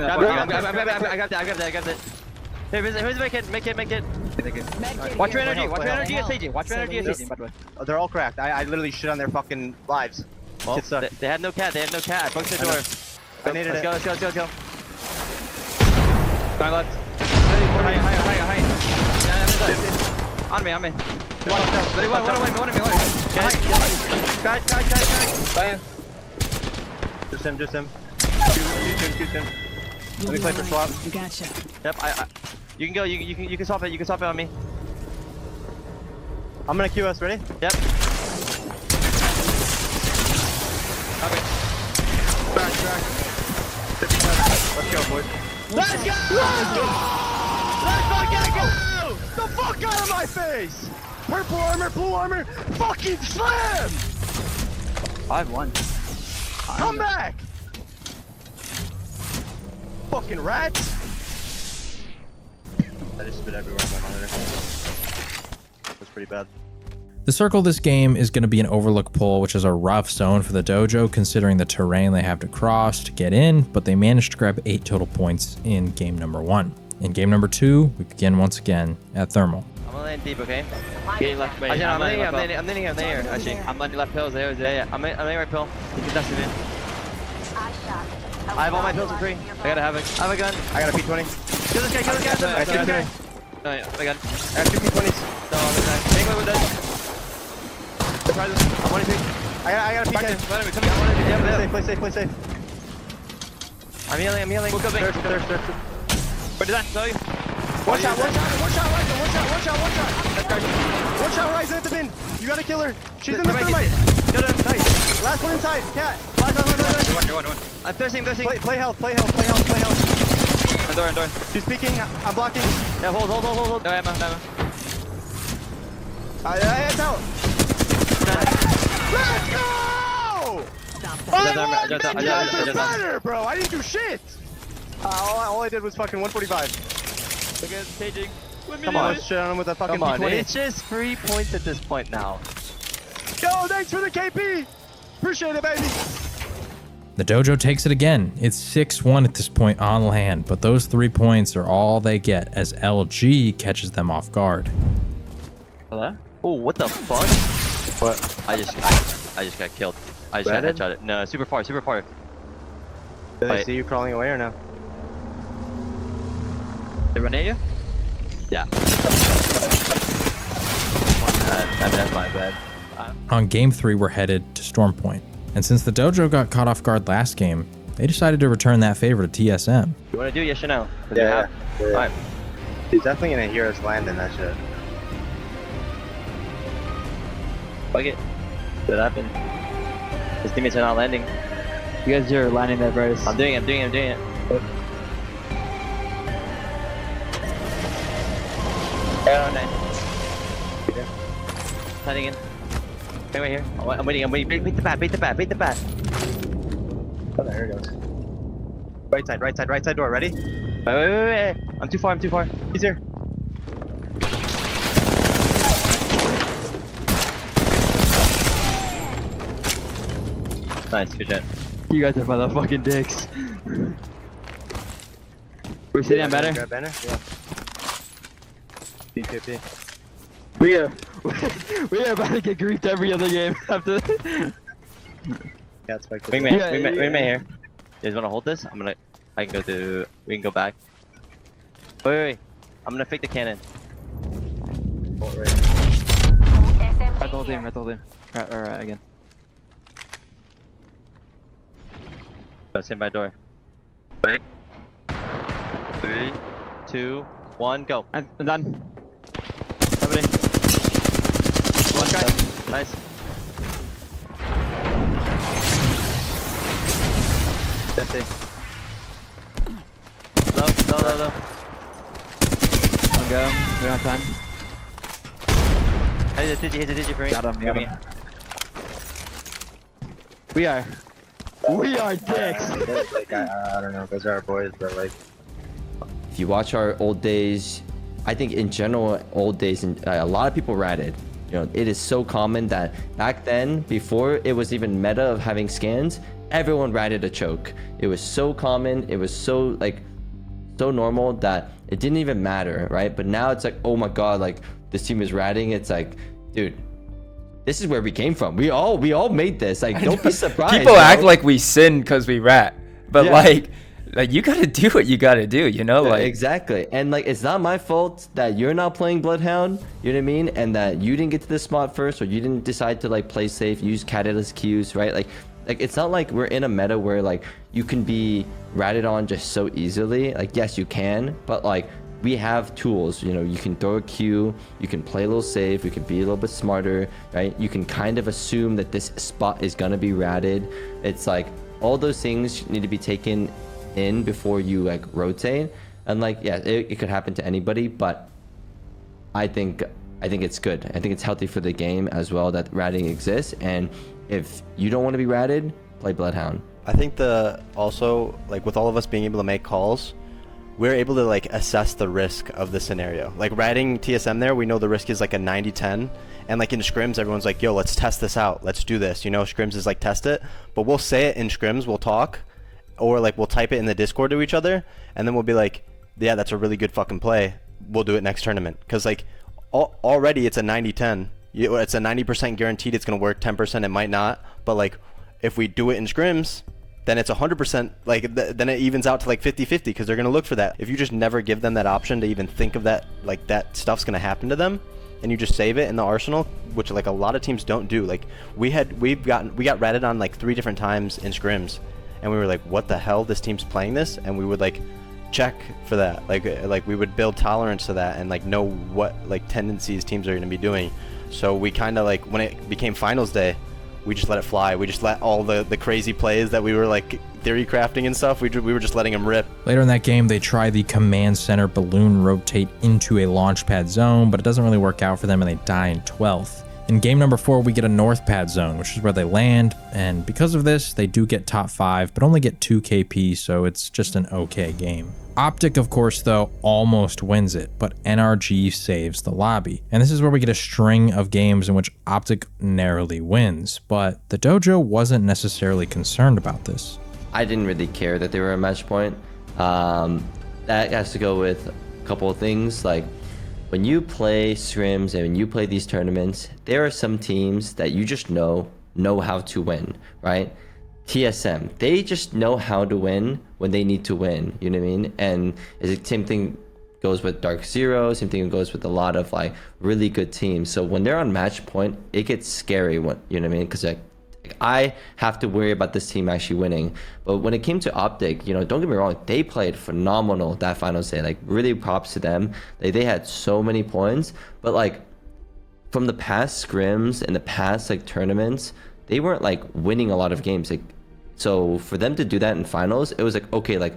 Speaker 14: I got that. Hey, who's make it? Watch your energy at staging.
Speaker 13: They're all cracked. I literally shit on their fucking lives.
Speaker 14: Well, they had no cat. I broke the door.
Speaker 13: I needed it.
Speaker 14: Let's go. Going left. High. On me. One away. Guys.
Speaker 13: Just him. Shoot him. Let me play for swap.
Speaker 20: Gotcha.
Speaker 14: Yep, you can go. You can swap it. You can swap it on me.
Speaker 13: I'm gonna queue us. Ready?
Speaker 14: Yep.
Speaker 13: Okay. Back. Let's go, boys.
Speaker 8: Let's go!
Speaker 13: Let's fucking go! The fuck out of my face! Purple armor, blue armor, fucking slam!
Speaker 14: 5-1.
Speaker 13: Come back! Fucking rats! I just spit everywhere on my monitor. That's pretty bad.
Speaker 1: The circle of this game is going to be an overlook pull, which is a rough zone for the Dojo considering the terrain they have to cross to get in, but they managed to grab 8 total points in game number 1. In game number 2, we begin once again at Thermal.
Speaker 14: I'm gonna land deep, okay? Getting left. Wait, I'm landing here. Actually, I'm landing left pills. Yeah. I'm landing right pill. You can test it in. I have all my pills for free. I gotta have it. I have a gun.
Speaker 13: I got a P20.
Speaker 14: Kill this guy.
Speaker 13: I got a P20.
Speaker 14: No, yeah, my gun.
Speaker 13: I have 2 P20s.
Speaker 14: No, I'm gonna die. Take away with that. I'm 1 HP.
Speaker 13: I got a PK. Play safe. I'm healing.
Speaker 14: We'll go big.
Speaker 13: Thirst.
Speaker 14: Where did that tell you?
Speaker 13: One shot, Ryzen. One shot, Ryzen at the bin. You gotta kill her. She's in the thermite. Nice. Last one inside. Cat. One.
Speaker 14: I'm thirsting.
Speaker 13: Play health.
Speaker 14: I'm door.
Speaker 13: She's peeking. I'm blocking.
Speaker 14: Yeah, hold. No ammo.
Speaker 13: It's out. Let's go! I bro. I didn't do shit. All I did was fucking 145.
Speaker 14: Look at staging.
Speaker 13: Come on, shit on him with a fucking P20.
Speaker 11: It's just 3 points at this point now.
Speaker 13: Yo, thanks for the KP. Appreciate it, baby.
Speaker 1: The Dojo takes it again. It's 6-1 at this point on land, but those 3 points are all they get as LG catches them off guard.
Speaker 11: Hello? Oh, what the fuck? What? I just got killed. I just got headshotted. No, super far.
Speaker 13: Did I see you crawling away or no?
Speaker 11: They run at you? Yeah. That's my bad.
Speaker 1: On game 3, we're headed to Storm Point. And since the Dojo got caught off guard last game, they decided to return that favor to TSM.
Speaker 11: You want to do yes or no?
Speaker 13: Yeah.
Speaker 11: Alright.
Speaker 13: He's definitely gonna hear us landing that shit.
Speaker 11: Fuck it. What happened? His teammates are not landing.
Speaker 14: You guys are landing that, Bryce.
Speaker 11: I'm doing it. Heading in. Stay right here. I'm waiting. Beat the bat.
Speaker 13: Oh, there it goes. Right side door. Ready?
Speaker 11: Wait. I'm too far.
Speaker 13: He's here.
Speaker 11: Nice, good shot.
Speaker 14: You guys are motherfucking dicks. We're sitting on banner?
Speaker 13: Yeah. PKP.
Speaker 14: We are about to get griefed every other game after this.
Speaker 13: Yeah, it's like
Speaker 11: Wingman here. You guys wanna hold this? We can go back. Wait. I'm gonna fake the cannon.
Speaker 14: I told him. Alright, again.
Speaker 11: Stand by door. Wait. 3, 2, 1, go.
Speaker 14: I'm done.
Speaker 11: Everybody. One guy. Nice. Empty. Low.
Speaker 14: Go. We don't have time.
Speaker 11: Hey, the Digi for me.
Speaker 14: Got him. We are dicks.
Speaker 13: Like, I don't know, those are our boys, but like.
Speaker 20: If you watch our old days, I think in general, old days, and a lot of people ratted. You know, it is so common that back then, before it was even meta of having scans, everyone ratted a choke. It was so common. It was so normal that it didn't even matter, right? But now it's like, oh my god, like this team is ratting. It's like, dude, this is where we came from. We all made this. Like, don't be surprised.
Speaker 12: People act like we sin because we rat, but like you gotta do what you gotta do, you know? Like
Speaker 20: exactly. And like, it's not my fault that you're not playing Bloodhound. You know what I mean? And that you didn't get to this spot first, or you didn't decide to like play safe, use catalyst Qs, right? Like it's not like we're in a meta where like you can be ratted on just so easily. Like, yes, you can, but like we have tools. You know, you can throw a Q, you can play a little safe, you can be a little bit smarter, right? You can kind of assume that this spot is gonna be ratted. It's like all those things need to be taken in before you like rotate. And like, yeah, it could happen to anybody, but I think it's good. I think it's healthy for the game as well that ratting exists. And if you don't want to be ratted, play Bloodhound.
Speaker 10: I think also like with all of us being able to make calls, we're able to like assess the risk of the scenario. Like ratting TSM there, we know the risk is like a 90-10, and like in scrims, everyone's like, yo, let's test this out, let's do this, you know. Scrims is like, test it, but we'll say it in scrims, we'll talk, or like we'll type it in the Discord to each other, and then we'll be like, yeah, that's a really good fucking play, we'll do it next tournament. Because like already it's a 90-10, it's a 90% guaranteed it's gonna work, 10% it might not, but like if we do it in scrims, then it's 100%, like then it evens out to like 50-50, because they're gonna look for that. If you just never give them that option to even think of that, like that stuff's gonna happen to them, and you just save it in the arsenal, which like a lot of teams don't do. Like we got ratted on like 3 different times in scrims, and we were like, what the hell, this team's playing this? And we would like check for that, like we would build tolerance to that and like know what like tendencies teams are going to be doing. So we kind of like, when it became finals day, we just let it fly. We just let all the crazy plays that we were like theory crafting and stuff, we were just letting them rip.
Speaker 1: Later in that game, they try the command center balloon rotate into a launch pad zone, but it doesn't really work out for them and they die in 12th. In game number 4, we get a north pad zone, which is where they land, and because of this, they do get top 5, but only get 2 KP, so it's just an okay game. OpTic, of course, though, almost wins it, but NRG saves the lobby. And this is where we get a string of games in which OpTic narrowly wins, but the Dojo wasn't necessarily concerned about this.
Speaker 20: I didn't really care that they were a match point. That has to go with a couple of things, like when you play scrims and when you play these tournaments, there are some teams that you just know how to win, right? TSM, they just know how to win when they need to win, you know what I mean? And the same thing goes with Dark Zero, same thing goes with a lot of like really good teams. So when they're on match point, it gets scary, when, you know what I mean? Because like I have to worry about this team actually winning. But when it came to OpTic, you know, don't get me wrong, they played phenomenal that finals day. Like really props to them. They had so many points, but like from the past scrims and the past like tournaments, they weren't like winning a lot of games. Like, so for them to do that in finals, it was like, okay, like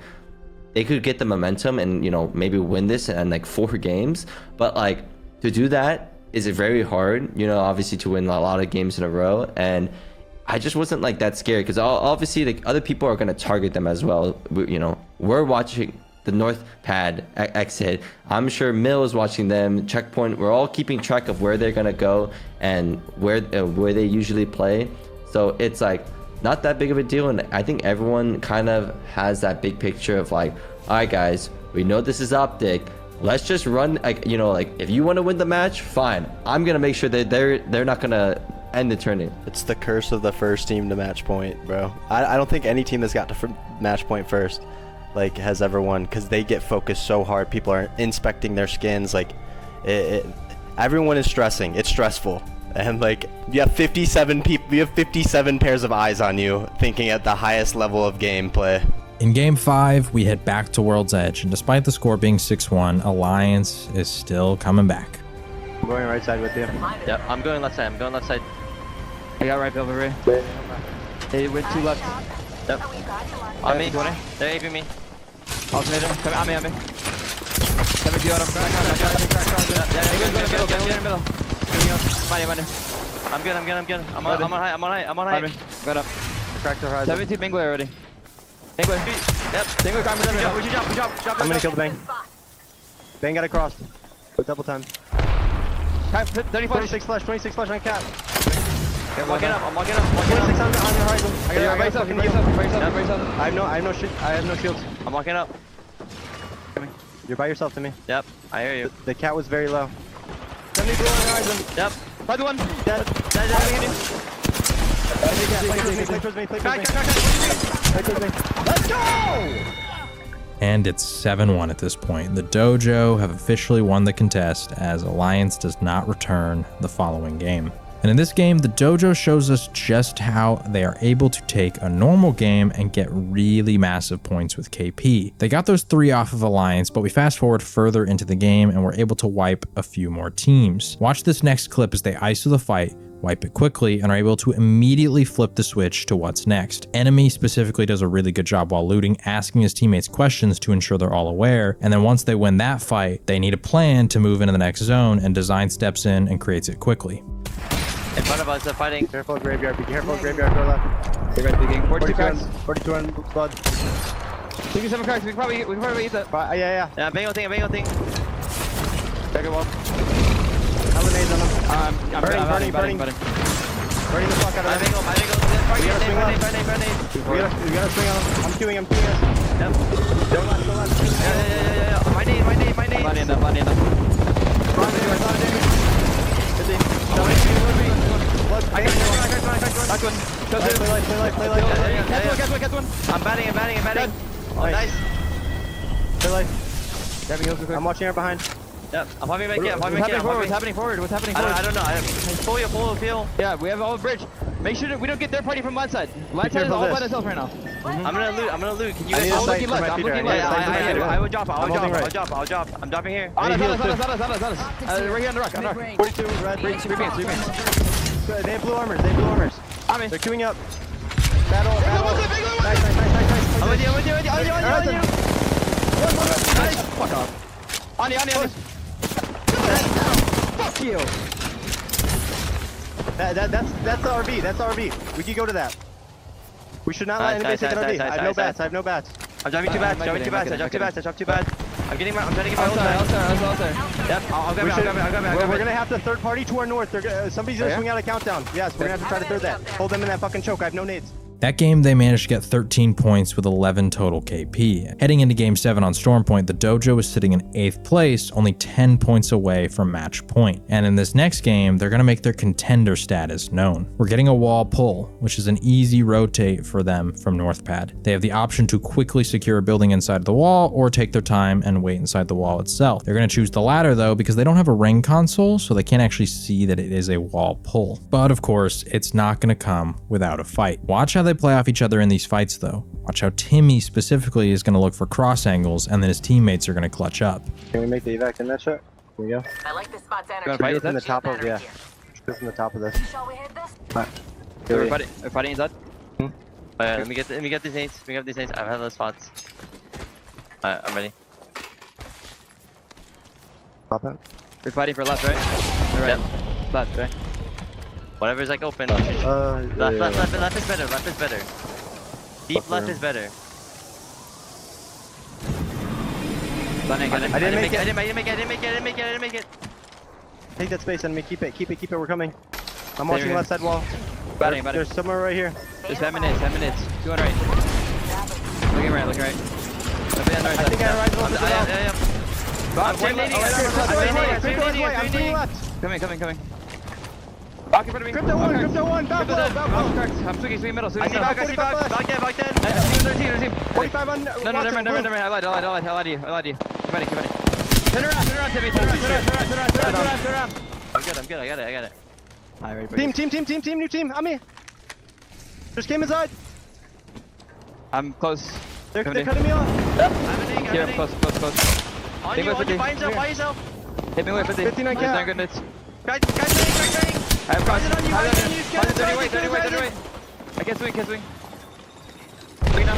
Speaker 20: they could get the momentum and, you know, maybe win this in like 4 games. But like to do that is very hard, you know, obviously to win a lot of games in a row. And I just wasn't like that scared because obviously like other people are going to target them as well. You know, we're watching the North Pad exit. I'm sure Mill is watching them. Checkpoint. We're all keeping track of where they're going to go and where they usually play. So it's like not that big of a deal. And I think everyone kind of has that big picture of like, all right, guys, we know this is OpTic. Let's just run. Like, you know, like if you want to win the match, fine. I'm going to make sure that they're not going to end the tournament.
Speaker 10: It's the curse of the first team to match point, bro. I don't think any team that's got to match point first like has ever won, because they get focused so hard. People are inspecting their skins, like everyone is stressing. It's stressful, and like you have 57 people, you have 57 pairs of eyes on you thinking at the highest level of gameplay.
Speaker 1: In game 5, we head back to World's Edge, and despite the score being 6-1, Alliance is still coming back.
Speaker 13: I'm going right side with you.
Speaker 11: Yep, I'm going left side.
Speaker 13: I got right over here. Hey, with 2 left.
Speaker 11: Yep. On me. They're APing me.
Speaker 13: Alternator. Come on me. Come with you on him. Crack. Middle.
Speaker 11: I'm good. I'm on high.
Speaker 13: Got up. Cracked the horizon. 17 Mingler already. Mingler.
Speaker 11: Yep.
Speaker 13: Mingler, we should jump.
Speaker 14: I'm gonna kill the Bang. Bang got across. Double time. 26 flash on cat.
Speaker 11: I'm walking up.
Speaker 14: 26 on your horizon. I got yourself. I have no shields.
Speaker 11: I'm walking up.
Speaker 14: You're by yourself to me.
Speaker 11: Yep, I hear you.
Speaker 14: The cat was very low. 70 blue on the horizon.
Speaker 11: Yep.
Speaker 13: By the one.
Speaker 14: Dead. Play towards me.
Speaker 13: Let's go!
Speaker 1: And it's 7-1 at this point. The Dojo have officially won the contest as Alliance does not return the following game. And in this game, the Dojo shows us just how they are able to take a normal game and get really massive points with KP. They got those 3 off of Alliance, but we fast forward further into the game and we're able to wipe a few more teams. Watch this next clip as they ISO the fight, wipe it quickly, and are able to immediately flip the switch to what's next. Enemy specifically does a really good job while looting, asking his teammates questions to ensure they're all aware, and then once they win that fight, they need a plan to move into the next zone, and Design steps in and creates it quickly.
Speaker 11: In front of us, they're fighting.
Speaker 14: Careful, graveyard. Be careful, graveyard. Go left.
Speaker 13: They're right digging. 42 cracks.
Speaker 14: 42 on blood.
Speaker 13: 67 cracks. We can probably eat that.
Speaker 14: Yeah.
Speaker 11: Yeah, I'm banging thing.
Speaker 13: Second wall.
Speaker 14: How many nades on them?
Speaker 13: I'm burning.
Speaker 14: Burning the fuck out of them.
Speaker 11: I think
Speaker 14: We gotta swing on them. I'm queuing us.
Speaker 11: Yep.
Speaker 14: Go left.
Speaker 11: Yeah. My name.
Speaker 13: Money enough.
Speaker 14: Play light.
Speaker 11: I'm batting.
Speaker 14: Oh, nice. Play light. I'm watching her behind. Yep, I'm popping back in. I'm popping
Speaker 13: What's
Speaker 14: back in.
Speaker 13: happening forward? What's happening
Speaker 14: I
Speaker 13: forward?
Speaker 14: don't know. Full feel.
Speaker 13: Yeah, we have all bridge. Make sure that we don't get third party from one side. Left side is all by themselves right now.
Speaker 14: I'm gonna loot. Can you
Speaker 13: I'm
Speaker 14: guys
Speaker 13: looking left. I'm looking left.
Speaker 14: I will drop. I'll drop. I'm dropping here.
Speaker 13: On us. Right here on the rock. 42 red. 3 beams.
Speaker 8: They have blue armors. They're queuing up. Battle. Nice.
Speaker 14: I'm with you.
Speaker 13: Nice. Fuck off. On you. Fuck you.
Speaker 8: That's the RV. That's the RV. We can go to that. We should not let anybody take an RV. I have no bats.
Speaker 14: I'm driving 2 bats. I dropped 2 bats. I'm trying to get my ult. Yep, I'll grab it.
Speaker 8: We're gonna have the third party to our north. Somebody's gonna swing out a countdown. Yes, we're gonna have to try to third that. Hold them in that fucking choke. I have no nades.
Speaker 1: That game, they managed to get 13 points with 11 total KP. Heading into Game 7 on Stormpoint, the Dojo is sitting in 8th place, only 10 points away from match point. And in this next game, they're going to make their contender status known. We're getting a wall pull, which is an easy rotate for them from North Pad. They have the option to quickly secure a building inside the wall or take their time and wait inside the wall itself. They're going to choose the latter though, because they don't have a ring console, so they can't actually see that it is a wall pull. But of course, it's not going to come without a fight. Watch how they play off each other in these fights though. Watch how Timmy specifically is going to look for cross angles and then his teammates are going to clutch up.
Speaker 8: Can we make the evac in that shot? Here we go.
Speaker 21: I like this spot's energy.
Speaker 8: Should we go from the top of this?
Speaker 21: Shall we hit this?
Speaker 14: We're fighting inside. Let me get these nades. I've had those spots. Alright, I'm ready.
Speaker 8: Pop it.
Speaker 13: We're fighting for left, right? Right.
Speaker 14: Yep.
Speaker 13: Left, right?
Speaker 14: Whatever's like open. Left is better. Deep left is better.
Speaker 8: I didn't make
Speaker 14: it.
Speaker 8: Take that space, enemy. Keep it. We're coming. I'm watching left side wall.
Speaker 13: Batting.
Speaker 8: There's somewhere right here.
Speaker 13: Just 10 minutes. 2 on right. Looking right.
Speaker 8: I think I arrived on the I'm swinging left.
Speaker 13: Coming. Back in front of me.
Speaker 8: Crypto one. Back low.
Speaker 13: I'm swinging middle.
Speaker 14: I see back. Back dead.
Speaker 8: 45 on.
Speaker 13: No, never mind. I lied to you. Get ready. Turn around, Timmy. Turn around.
Speaker 14: I'm good. I got it. Alright,
Speaker 8: Team, new team. I'm me. Just came inside.
Speaker 13: I'm close.
Speaker 8: They're cutting me off.
Speaker 13: Here, I'm close.
Speaker 14: On you, by yourself.
Speaker 13: Hit me with 50.
Speaker 8: 59 cap.
Speaker 13: Good nits.
Speaker 14: Guys,
Speaker 13: I have cross.
Speaker 14: on you.
Speaker 13: 30 way. I can't swing. Swing now.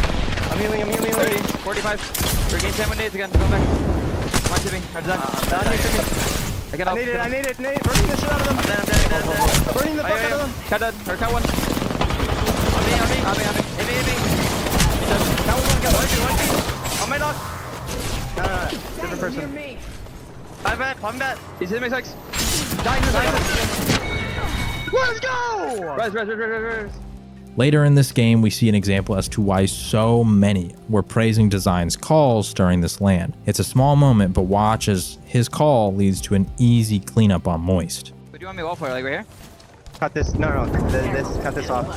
Speaker 8: I'm healing.
Speaker 13: 30, 45. We're getting 10 nades again. Come back. Come on, Timmy. I'm done. I
Speaker 8: need it. Burning the shit out of them.
Speaker 14: I'm dead.
Speaker 8: Burning the fuck out of them.
Speaker 13: Cut one.
Speaker 14: On me. Hit me.
Speaker 8: That was one kill.
Speaker 14: On my dog.
Speaker 8: No. Different person.
Speaker 14: I'm bad.
Speaker 13: He's hitting me 6.
Speaker 8: Let's go!
Speaker 13: Res.
Speaker 1: Later in this game, we see an example as to why so many were praising Design's calls during this LAN. It's a small moment, but watch as his call leads to an easy cleanup on Moist.
Speaker 13: But do you want me to wall fire, like right here?
Speaker 8: Cut this. No. Cut this off.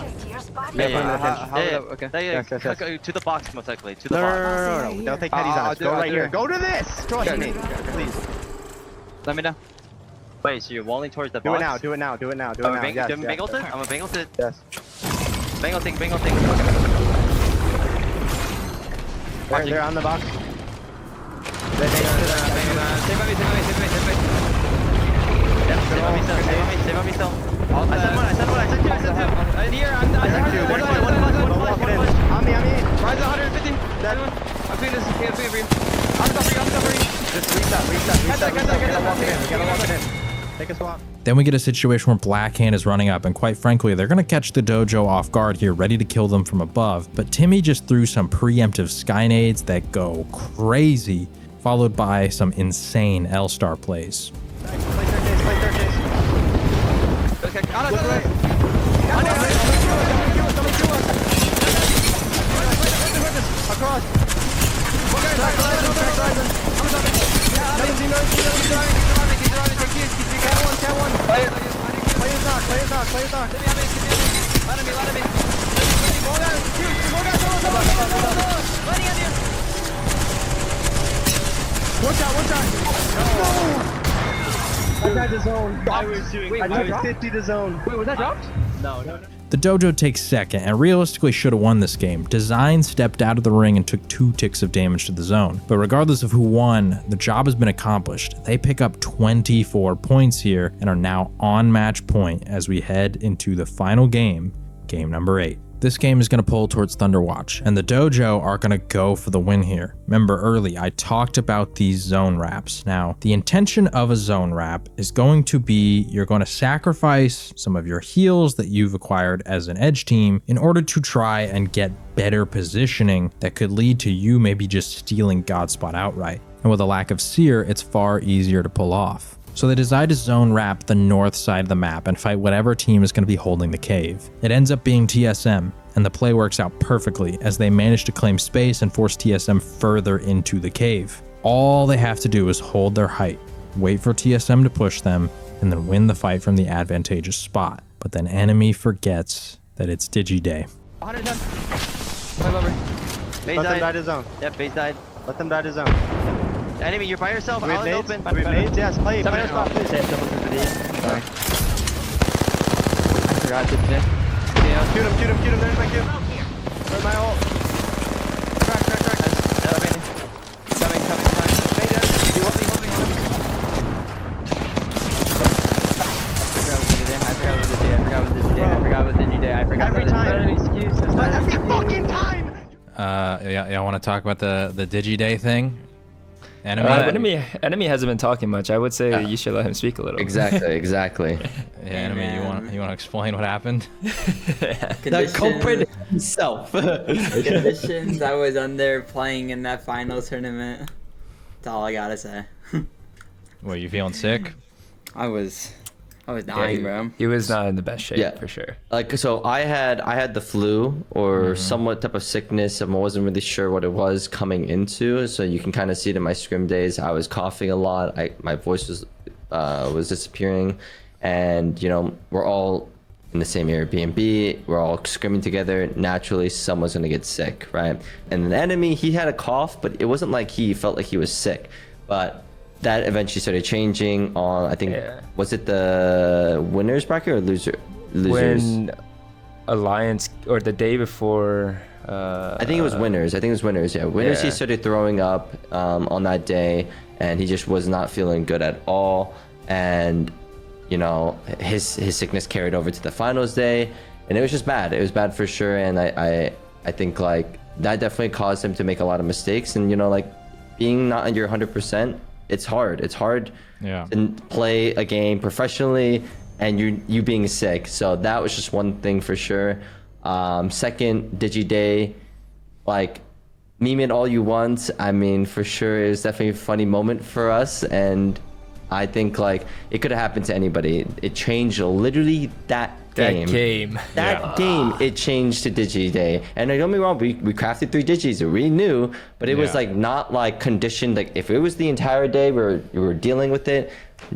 Speaker 14: Yeah. To the box, most likely. To the box.
Speaker 8: No. Don't take Teddy's on us. Go right here. Go to this. Trust me. Please.
Speaker 13: Let me know.
Speaker 14: Wait, so you're walling towards the box?
Speaker 8: Do it now.
Speaker 14: I'm a bangle tit?
Speaker 8: Yes.
Speaker 14: Bangle thing.
Speaker 8: They're on the box.
Speaker 13: Save on me.
Speaker 14: Yep, save on me still. I said one. Here, I'm one.
Speaker 8: On me.
Speaker 13: Rise 150. I'm doing this. I'm suffering.
Speaker 8: Just reset. We gotta lock it in. Take a swap.
Speaker 1: Then we get a situation where Blackhand is running up, and quite frankly, they're going to catch the Dojo off guard here, ready to kill them from above. But Timmy just threw some preemptive skynades that go crazy, followed by some insane L-Star plays.
Speaker 8: Play staircase. Across. Play his knock. Watch out.
Speaker 13: I died to zone. I was 50 to zone. Wait, was that dropped? No.
Speaker 1: The Dojo takes second and realistically should have won this game. Design stepped out of the ring and took 2 ticks of damage to the zone. But regardless of who won, the job has been accomplished. They pick up 24 points here and are now on match point as we head into the final game, game number 8. This game is going to pull towards Thunderwatch, and the Dojo are going to go for the win here. Remember early, I talked about these zone wraps. Now, the intention of a zone wrap is going to be you're going to sacrifice some of your heals that you've acquired as an edge team in order to try and get better positioning that could lead to you maybe just stealing God Spot outright. And with a lack of seer, it's far easier to pull off. So they decide to zone wrap the north side of the map and fight whatever team is going to be holding the cave. It ends up being TSM, and the play works out perfectly as they manage to claim space and force TSM further into the cave. All they have to do is hold their height, wait for TSM to push them, and then win the fight from the advantageous spot. But then enemy forgets that it's Digi Day.
Speaker 13: 100 done. Five over.
Speaker 14: Base
Speaker 13: Let
Speaker 14: died.
Speaker 13: them die to zone.
Speaker 14: Yep, base died.
Speaker 13: Let them die to zone.
Speaker 14: Enemy, you're by yourself.
Speaker 13: Do we have
Speaker 14: Island
Speaker 13: nades?
Speaker 14: open.
Speaker 13: Do we have nades? Yes, play.
Speaker 14: Somebody else spot, please. Sorry. I forgot to today.
Speaker 13: Shoot him. There's my cue. Where's my ult? Crack.
Speaker 14: Coming. You want me? I forgot what Digi Day.
Speaker 13: Every time.
Speaker 14: Excuses.
Speaker 13: Every fucking time.
Speaker 1: Y'all want to talk about the Digi Day thing? Enemy?
Speaker 12: Enemy hasn't been talking much. I would say you should let him speak a little.
Speaker 20: Exactly.
Speaker 1: Yeah, Enemy, you want to explain what happened?
Speaker 20: The culprit himself.
Speaker 4: Conditions. I was under playing in that finals tournament. That's all I gotta say.
Speaker 1: What, you feeling sick?
Speaker 4: I was dying, bro.
Speaker 12: He was not in the best shape, for sure.
Speaker 20: Like, so I had the flu or somewhat type of sickness. I wasn't really sure what it was coming into. So you can kind of see it in my scrim days. I was coughing a lot. My voice was disappearing, and we're all in the same Airbnb. We're all scrimming together. Naturally, someone's gonna get sick, right? And the enemy, he had a cough, but it wasn't like he felt like he was sick, but that eventually started changing on, I think, was it the winners bracket or losers?
Speaker 12: When Alliance, or the day before...
Speaker 20: I think it was winners. Yeah, winners, he started throwing up on that day, and he just was not feeling good at all. And, his sickness carried over to the finals day, and it was just bad. It was bad for sure, and I think, like, that definitely caused him to make a lot of mistakes. And, being not on your 100%, it's hard. It's hard to play a game professionally and you being sick. So that was just one thing for sure. Second, Digi Day, like, meme it all you want. I mean, for sure, it was definitely a funny moment for us. And I think, like, it could have happened to anybody. It changed literally that game. It changed to Digi Day. And don't get me wrong, we crafted 3 Digis. We knew, but it was like not like conditioned. Like, if it was the entire day we were dealing with it,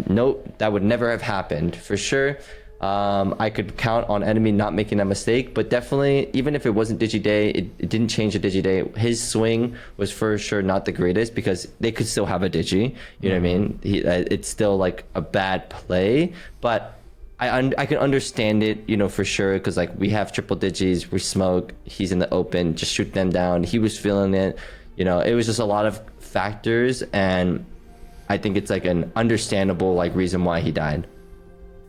Speaker 20: no, that would never have happened for sure. I could count on enemy not making that mistake, but definitely, even if it wasn't Digi Day, it didn't change the Digi Day. His swing was for sure not the greatest because they could still have a Digi. You know what I mean? It's still like a bad play, but I can understand it, for sure, because, like, we have triple Digis, we smoke, he's in the open, just shoot them down. He was feeling it, it was just a lot of factors, and I think it's like an understandable, like, reason why he died.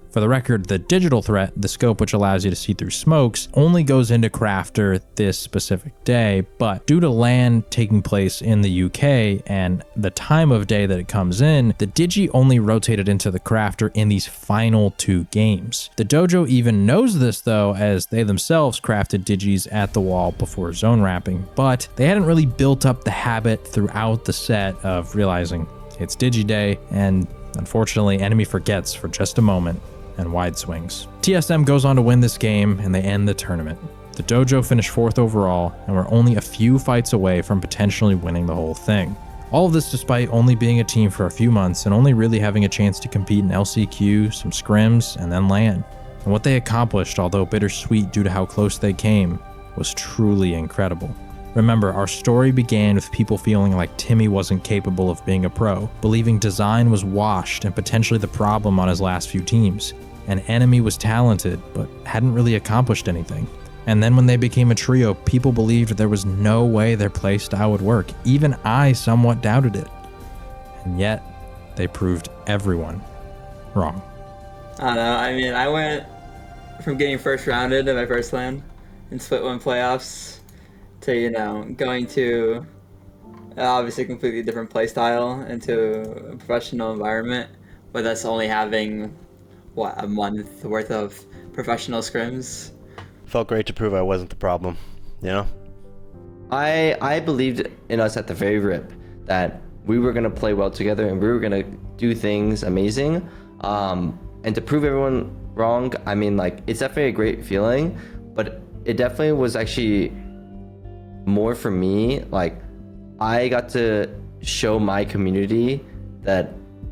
Speaker 1: For the record, the digital threat, the scope which allows you to see through smokes, only goes into Crafter this specific day, but due to LAN taking place in the UK and the time of day that it comes in, the Digi only rotated into the Crafter in these final 2 games. The Dojo even knows this though, as they themselves crafted Digis at the wall before zone wrapping, but they hadn't really built up the habit throughout the set of realizing it's Digi Day, and unfortunately, enemy forgets for just a moment and wide swings. TSM goes on to win this game, and they end the tournament. The Dojo finished 4th overall, and were only a few fights away from potentially winning the whole thing. All of this despite only being a team for a few months and only really having a chance to compete in LCQ, some scrims, and then LAN. And what they accomplished, although bittersweet due to how close they came, was truly incredible. Remember, our story began with people feeling like Timmy wasn't capable of being a pro, believing Design was washed and potentially the problem on his last few teams, and Enemy was talented, but hadn't really accomplished anything. And then when they became a trio, people believed there was no way their playstyle would work. Even I somewhat doubted it. And yet, they proved everyone wrong.
Speaker 4: I don't know, I mean, I went from getting first rounded in my first LAN in Split 1 playoffs to, you know, going to obviously completely different play style into a professional environment, but that's only having, what, a month worth of professional scrims.
Speaker 10: Felt great to prove I wasn't the problem, you know?
Speaker 20: I believed in us at the very rip that we were going to play well together and we were going to do things amazing. And to prove everyone wrong, I mean, like, it's definitely a great feeling, but it definitely was actually more for me, like, I got to show my community that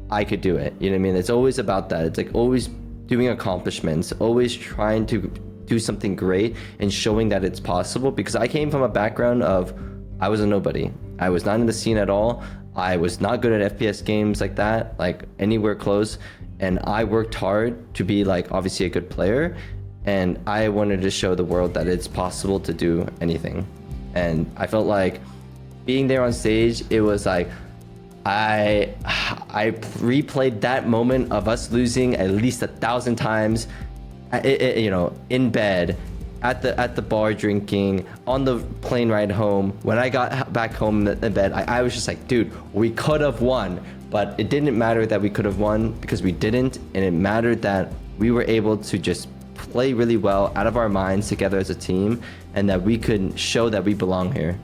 Speaker 20: I could do it. You know what I mean? It's always about that. It's like always doing accomplishments, always trying to do something great and showing that it's possible, because I came from a background of I was a nobody. I was not in the scene at all. I was not good at FPS games like that, like anywhere close. And I worked hard to be like obviously a good player. And I wanted to show the world that it's possible to do anything. And I felt like being there on stage, it was like, I replayed that moment of us losing at least 1,000 times, you know, in bed, at the bar drinking, on the plane ride home. When I got back home in bed, I was just like, dude, we could have won, but it didn't matter that we could have won because we didn't, and it mattered that we were able to just play really well out of our minds together as a team, and that we could show that we belong here.